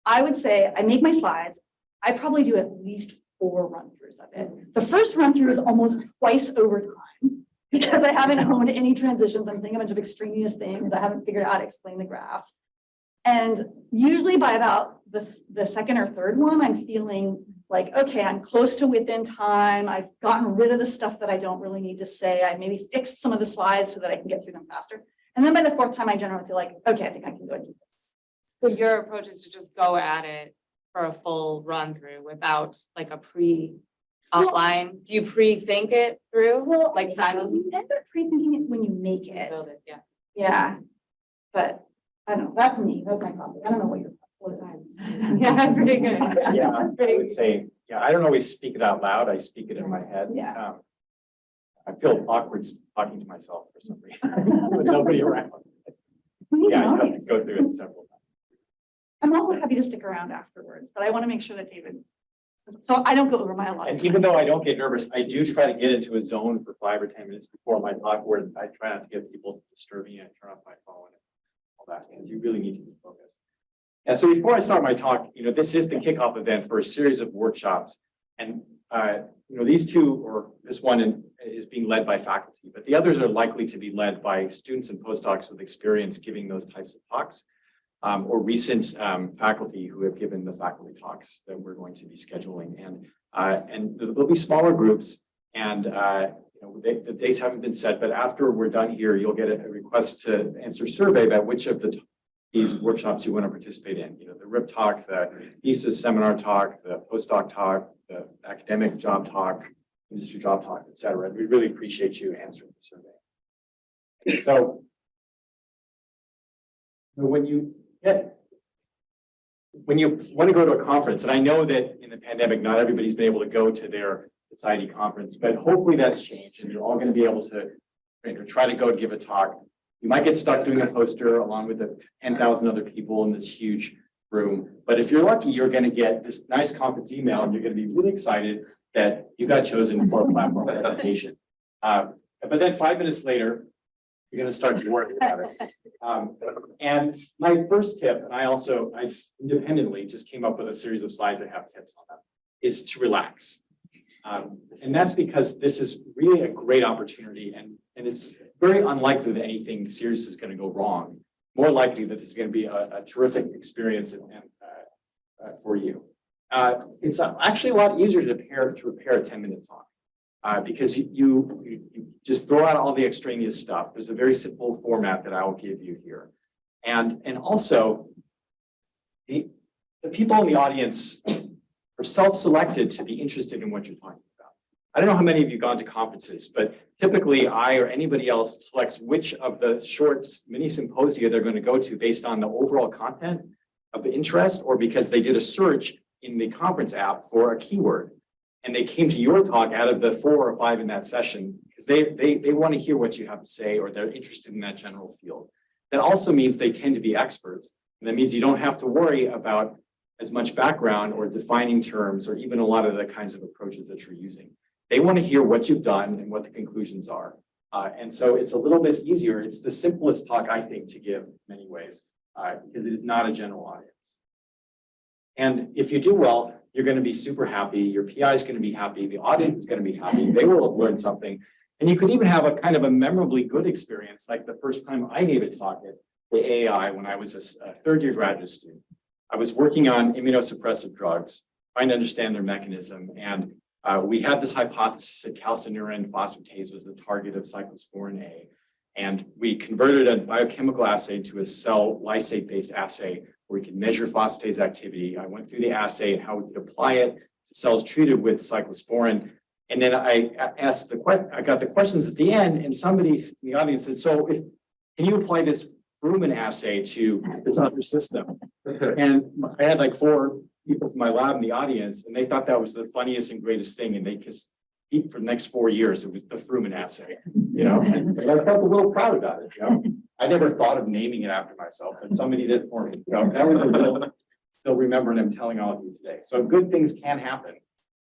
I would say I make my slides. I probably do at least 4 run-throughs of it. The first run-through is almost twice over time because I haven't honed any transitions. I'm saying a bunch of extraneous things. I haven't figured out how to explain the graphs. And usually by about the second or third one, I'm feeling like, okay, I'm close to within time. I've gotten rid of the stuff that I don't really need to say. I maybe fixed some of the slides so that I can get through them faster. And then by the 4th time, I generally feel like, okay, I think I can go and do this. So your approach is to just go at it for a full run through without like a outline. Do you pre-think it through? Well, Like silently? you end up pre-thinking it when you make it. Build it, yeah. Yeah. But I don't know, that's me. That's my problem. I don't know what your. Yeah, that's pretty good. Yeah, That's I pretty would say, I don't always speak it out loud. I speak it in my head. Yeah. I feel awkward talking to myself for some reason with nobody around. We need an Yeah, you have to audience. go through it several times. I'm also happy to stick around afterwards, but I want to make sure that David, so I don't go over my allotted And time. even though I don't get nervous, I do try to get into a zone for 5 or 10 minutes before my talk where I try not to get people disturbing and turn off my phone and all that, because you really need to be focused. And so before I start my talk, this is the kickoff event for a series of workshops. And, these 2, or this one is being led by faculty, but the others are likely to be led by students and postdocs with experience giving those types of talks, or recent faculty who have given the faculty talks that we're going to be scheduling. And there'll be smaller groups and, the dates haven't been set, but after we're done here, you'll get a request to answer survey about which of these workshops you want to participate in. The RIP talk, the thesis seminar talk, the postdoc talk, the academic job talk, industry job talk, et cetera. We really appreciate you answering the survey. So when you get when you want to go to a conference, and I know that in the pandemic, not everybody's been able to go to their society conference, but hopefully that's changed and you're all going to be able to try to go give a talk. You might get stuck doing a poster along with the 10,000 other people in this huge room. But if you're lucky, you're going to get this nice conference email and you're going to be really excited that you got chosen for a platform presentation. But then 5 minutes later, you're going to start to worry about it. And my first tip, and I independently just came up with a series of slides that have tips on them, is to relax. And that's because this is really a great opportunity and it's very unlikely that anything serious is going to go wrong. More likely that this is going to be a terrific experience for you. It's actually a lot easier to prepare a 10-minute talk because you just throw out all the extraneous stuff. There's a very simple format that I will give you here. And also, the people in the audience are self-selected to be interested in what you're talking about. I don't know how many of you have gone to conferences, but typically I or anybody else selects which of the short mini symposia they're going to go to based on the overall content of the interest or because they did a search in the conference app for a keyword. And they came to your talk out of the 4 or 5 in that session because they want to hear what you have to say or they're interested in that general field. That also means they tend to be experts. And that means you don't have to worry about as much background or defining terms or even a lot of the kinds of approaches that you're using. They want to hear what you've done and what the conclusions are. And so it's a little bit easier. It's the simplest talk, I think, to give in many ways because it is not a general audience. And if you do well, you're going to be super happy. Your PI is going to be happy. The audience is going to be happy. They will have learned something. And you could even have a kind of a memorably good experience, like the first time I gave a talk at the AI when I was a third-year graduate student. I was working on immunosuppressive drugs, trying to understand their mechanism. And we had this hypothesis that calcineurin phosphatase was the target of cyclosporin A. And we converted a biochemical assay to a cell lysate-based assay where we could measure phosphatase activity. I went through the assay and how we could apply it to cells treated with cyclosporin. And then I got the questions at the end, and somebody in the audience said, so can you apply this Frumin assay to this other system? And I had like 4 people from my lab in the audience, and they thought that was the funniest and greatest thing. And they just eat for the next 4 years. It was the Frumin assay, and I felt a little proud about it. I never thought of naming it after myself, but somebody did for me. That was a real, still remember, and I'm telling all of you today. So good things can happen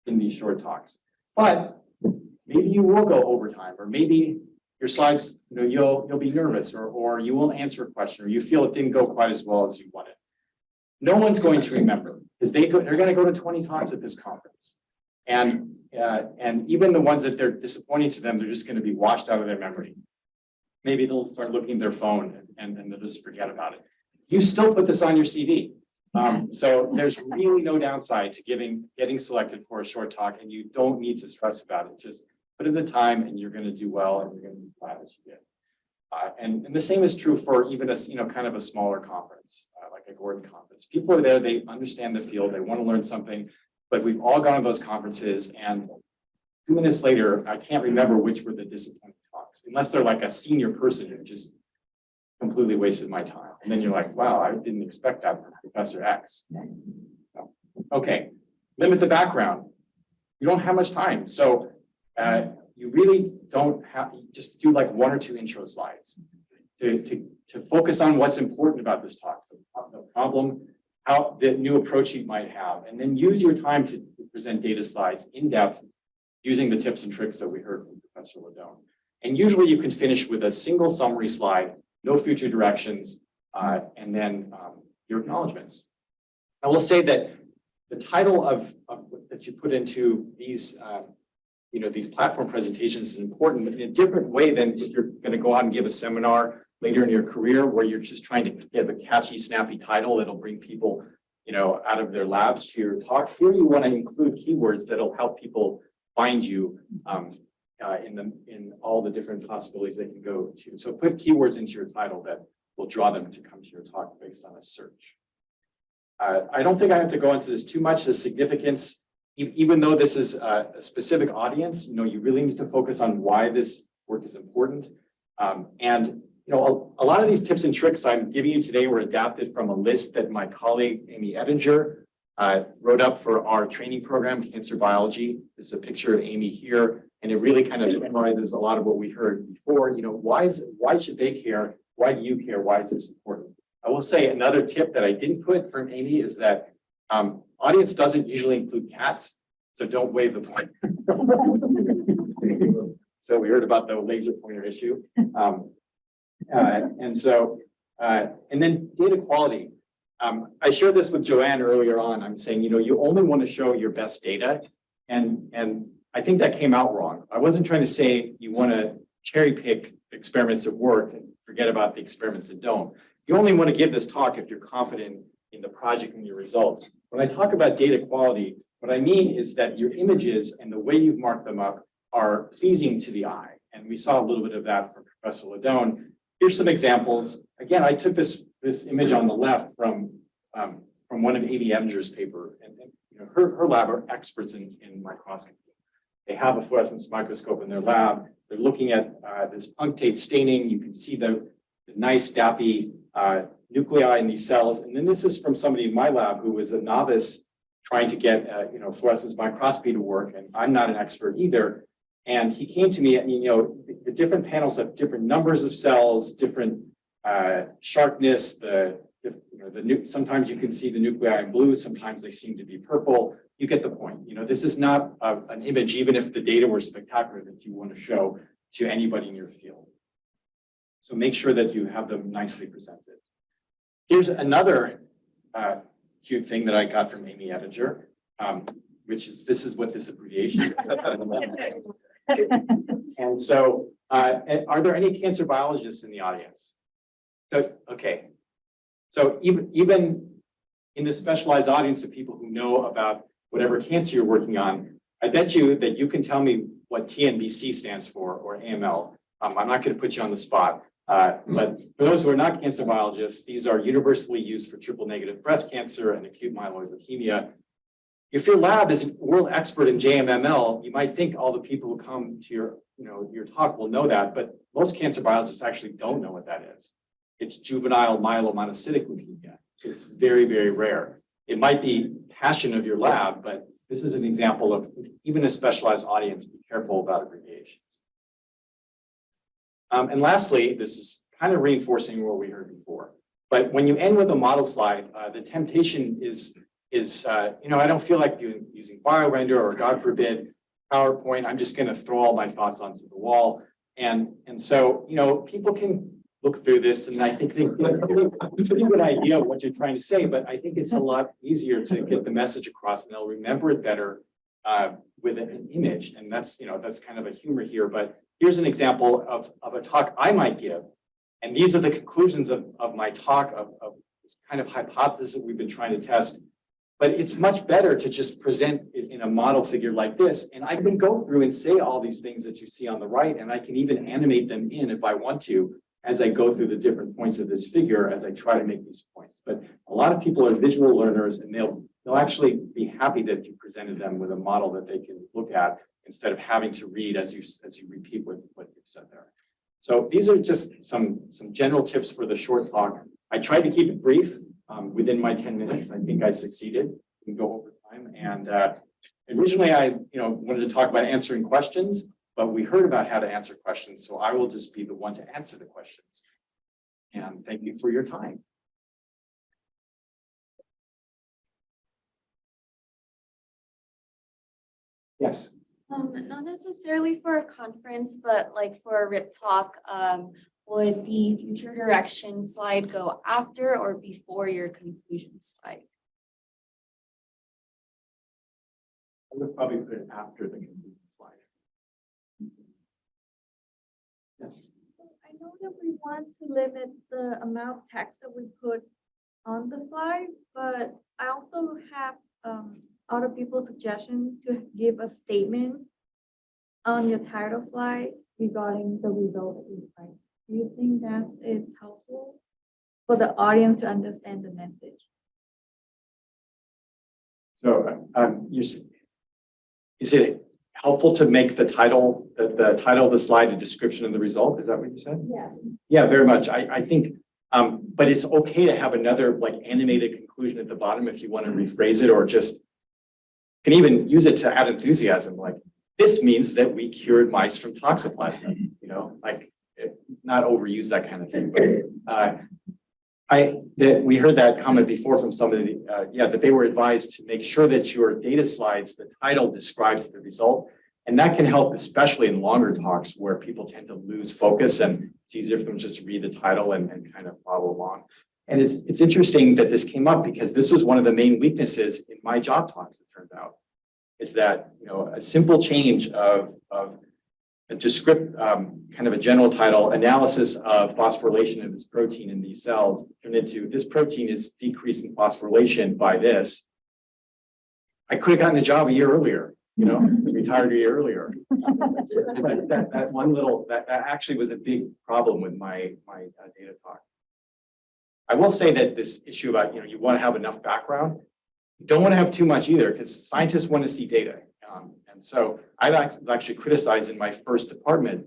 in these short talks, but maybe you will go overtime, or maybe your slides, you'll be nervous, or you will answer a question, or you feel it didn't go quite as well as you wanted. No one's going to remember because they're going to go to 20 talks at this conference. And even the ones that they're disappointing to them, they're just going to be washed out of their memory. Maybe they'll start looking at their phone and they'll just forget about it. You still put this on your CV. So there's really no downside to getting selected for a short talk, and you don't need to stress about it. Just put in the time and you're going to do well and you're going to be glad that you did. And the same is true for even a kind of a smaller conference, like a Gordon conference. People are there, they understand the field, they want to learn something, but we've all gone to those conferences and 2 minutes later, I can't remember which were the disappointing talks, unless they're like a senior person who just completely wasted my time. And then you're like, wow, I didn't expect that from Professor X. Okay, limit the background. You don't have much time. So you really don't have, just do like 1 or 2 intro slides to focus on what's important about this talk, the problem, how the new approach you might have, and then use your time to present data slides in depth using the tips and tricks that we heard from Professor Ladone. And usually you can finish with a single summary slide, no future directions, and then your acknowledgements. I will say that the title that you put into these these platform presentations is important in a different way than if you're going to go out and give a seminar later in your career where you're just trying to give a catchy, snappy title that'll bring people, out of their labs to your talk. Here you want to include keywords that'll help people find you in all the different possibilities they can go to. So put keywords into your title that will draw them to come to your talk based on a search. I don't think I have to go into this too much. The significance, even though this is a specific audience, you really need to focus on why this work is important. And a lot of these tips and tricks I'm giving you today were adapted from a list that my colleague Amy Edinger wrote up for our training program, Cancer Biology. This is a picture of Amy here, and it really kind of summarizes a lot of what we heard before. Why should they care? Why do you care? Why is this important? I will say another tip that I didn't put from Amy is that audience doesn't usually include cats, so don't wave the pointer. So we heard about the laser pointer issue. And then data quality. I shared this with Joanne earlier on. I'm saying, you only want to show your best data. And I think that came out wrong. I wasn't trying to say you want to cherry pick experiments that worked and forget about the experiments that don't. You only want to give this talk if you're confident in the project and your results. When I talk about data quality, what I mean is that your images and the way you've marked them up are pleasing to the eye. And we saw a little bit of that from Professor Ladone. Here's some examples. Again, I took this image on the left from one of Amy Edinger's paper, and her lab are experts in microscopy. They have a fluorescence microscope in their lab. They're looking at this punctate staining. You can see the nice dappy nuclei in these cells. And then this is from somebody in my lab who was a novice trying to get fluorescence microscopy to work, and I'm not an expert either. And he came to me, and the different panels have different numbers of cells, different sharpness. Sometimes you can see the nuclei in blue, sometimes they seem to be purple. You get the point. This is not an image, even if the data were spectacular, that you want to show to anybody in your field. So make sure that you have them nicely presented. Here's another cute thing that I got from Amy Edinger, which is, this is what this abbreviation is. And so, are there any cancer biologists in the audience? So, okay. So even in the specialized audience of people who know about whatever cancer you're working on, I bet you that you can tell me what TNBC stands for, or AML. I'm not going to put you on the spot. But for those who are not cancer biologists, these are universally used for triple negative breast cancer and acute myeloid leukemia. If your lab is a world expert in JMML, you might think all the people who come to your talk will know that, but most cancer biologists actually don't know what that is. It's juvenile myelomonocytic leukemia. It's very, very rare. It might be passion of your lab, but this is an example of even a specialized audience, be careful about abbreviations. And lastly, this is kind of reinforcing what we heard before, but when you end with a model slide, the temptation is I don't feel like using BioRender or, God forbid, PowerPoint. I'm just going to throw all my thoughts onto the wall. And so, people can look through this, and I think they get a pretty good idea of what you're trying to say, but I think it's a lot easier to get the message across, and they'll remember it better with an image. And that's kind of a humor here, but here's an example of a talk I might give. And these are the conclusions of my talk, of this kind of hypothesis that we've been trying to test. But it's much better to just present it in a model figure like this. And I can go through and say all these things that you see on the right, and I can even animate them in if I want to, as I go through the different points of this figure, as I try to make these points. But a lot of people are visual learners, and they'll actually be happy that you presented them with a model that they can look at instead of having to read as you repeat what you've said there. So these are just some general tips for the short talk. I tried to keep it brief within my 10 minutes. I think I succeeded. We can go over time. And originally I wanted to talk about answering questions, but we heard about how to answer questions. So I will just be the one to answer the questions. And thank you for your time. Yes. Not necessarily for a conference, but like for a RIP talk, would the future direction slide go after or before your conclusion slide? I would probably put it after the conclusion slide. Yes. I know that we want to limit the amount of text that we put on the slide, but I also have other people's suggestion to give a statement on your title slide regarding the result that you find. Do you think that is helpful for the audience to understand the message? So is it helpful to make the title, the title of the slide a description of the result? Is that what you said? Yes. Yeah, very much. I think, but it's okay to have another like animated conclusion at the bottom if you want to rephrase it, or just can even use it to add enthusiasm. Like, this means that we cured mice from toxoplasma, you know, like not overuse that kind of thing. But we heard that comment before from somebody, that they were advised to make sure that your data slides, the title describes the result. And that can help, especially in longer talks where people tend to lose focus, and it's easier for them to just read the title and kind of follow along. And it's interesting that this came up because this was one of the main weaknesses in my job talks, it turned out, is that, you know, a simple change of a descript, kind of a general title, analysis of phosphorylation of this protein in these cells, turned into this protein is decreasing phosphorylation by this. I could have gotten a job a year earlier, you know, retired a year earlier. But that one little, that actually was a big problem with my data talk. I will say that this issue about, you know, you want to have enough background, you don't want to have too much either, because scientists want to see data. And so I've actually criticized in my first department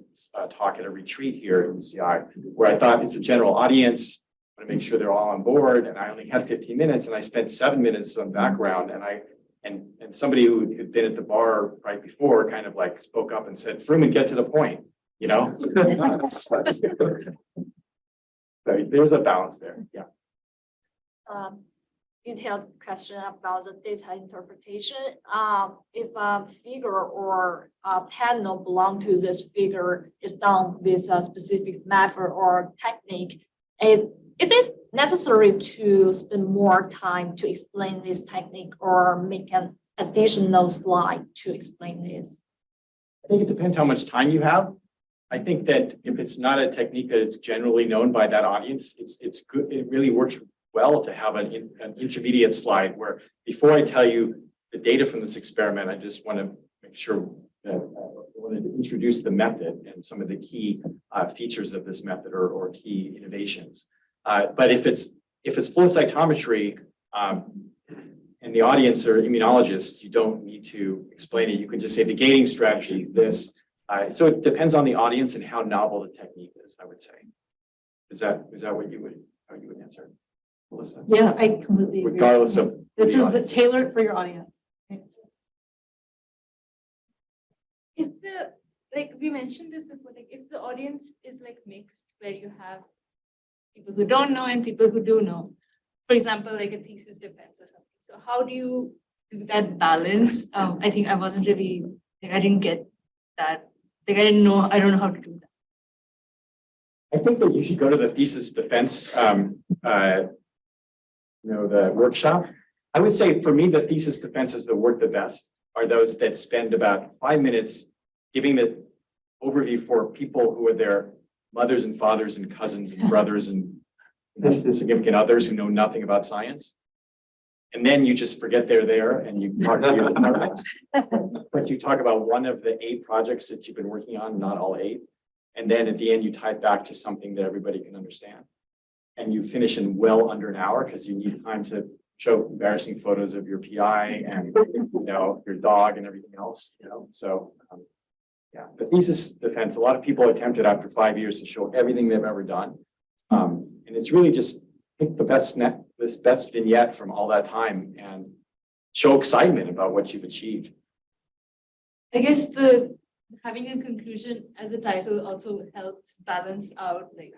talk at a retreat here at UCI, where I thought it's a general audience, I want to make sure they're all on board, and I only had 15 minutes, and I spent 7 minutes on background, and somebody who had been at the bar right before kind of like spoke up and said, "Fruman, get to the point," you know? So there's a balance there, yeah. Detailed question about the data interpretation. If a figure or a panel belong to this figure is done with a specific method or technique, is it necessary to spend more time to explain this technique or make an additional slide to explain this? I think it depends how much time you have. I think that if it's not a technique that is generally known by that audience, it's good. It really works well to have an intermediate slide where before I tell you the data from this experiment, I just want to make sure that I want to introduce the method and some of the key features of this method or key innovations. But if it's flow cytometry and the audience are immunologists, you don't need to explain it. You can just say the gating strategy, this. So it depends on the audience and how novel the technique is, I would say. Is that what you would, how you would answer? Melissa? Yeah, I completely agree. Regardless of. This the is the audience. tailored for your audience. If the, like we mentioned this before, like if the audience is like mixed, where you have people who don't know and people who do know, for example, like a thesis defense or something. So how do you do that balance? I think I wasn't really, like I didn't get that. Like I don't know how to do that. I think that you should go to the thesis defense, the workshop. I would say for me, the thesis defenses that work the best are those that spend about 5 minutes giving the overview for people who are their mothers and fathers and cousins and brothers and significant others who know nothing about science. And then you just forget they're there and you talk to your but you talk about one of the 8 projects that you've been working on, not all 8. And then at the end, you tie it back to something that everybody can understand. And you finish in well under an hour because you need time to show embarrassing photos of your PI and, your dog and everything else, So, the thesis defense, a lot of people attempted after 5 years to show everything they've ever done. And it's really just pick the best vignette from all that time and show excitement about what you've achieved. I guess having a conclusion as a title also helps balance out, like,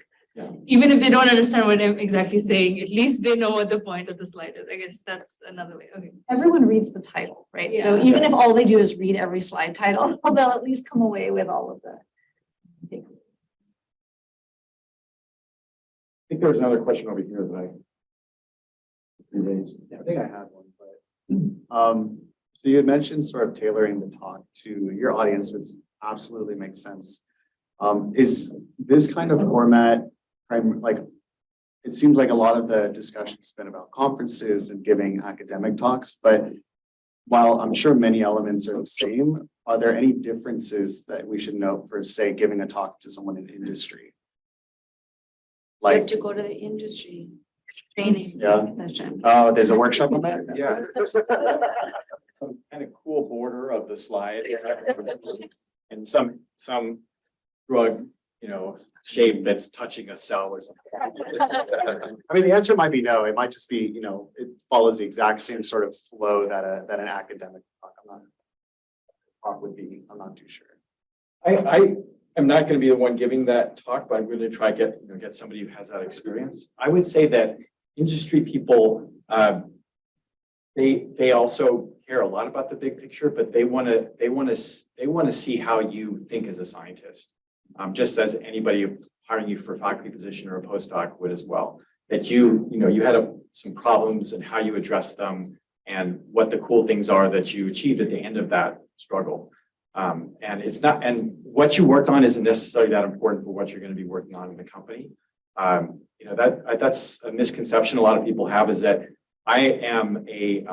even if they don't understand what I'm exactly saying, at least they know what the point of the slide is. I guess that's another way. Okay. Everyone reads the title, right? So Yeah. even if all they do is read every slide title, they'll at least come away with all of the. I think there was another question over here that I raised. Yeah, I think I had one, but so you had mentioned sort of tailoring the talk to your audience, which absolutely makes sense. Is this kind of format like it seems like a lot of the discussion's been about conferences and giving academic talks, but while I'm sure many elements are the same, are there any differences that we should note for, say, giving a talk to someone in industry? You have Like, to go to the industry training. yeah. Session. Oh, there's a workshop on that? Yeah. some kind of cool border of the slide. And some drug, shape that's touching a cell or something. I mean, the answer might be no. It might just be, it follows the exact same sort of flow that an academic talk would be. I'm not too sure. I am not going to be the one giving that talk, but I'm going to try to get somebody who has that experience. I would say that industry people, they also care a lot about the big picture, but they want to see how you think as a scientist, just as anybody hiring you for a faculty position or a postdoc would as well. That you had some problems and how you address them and what the cool things are that you achieved at the end of that struggle. And what you worked on isn't necessarily that important for what you're going to be working on in the company. That's a misconception a lot of people have, is that I am a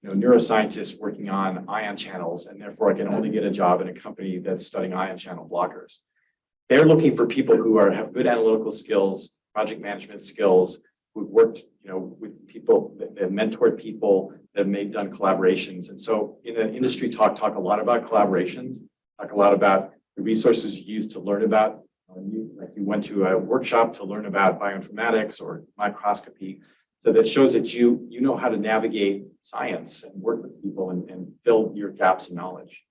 neuroscientist working on ion channels, and therefore I can only get a job in a company that's studying ion channel blockers. They're looking for people who have good analytical skills, project management skills, who've worked, with people that have mentored people, that have done collaborations. And so in the industry talk a lot about collaborations, talk a lot about the resources you use to learn about. You went to a workshop to learn about bioinformatics or microscopy. So that shows that you know how to navigate science and work with people and fill your gaps in knowledge.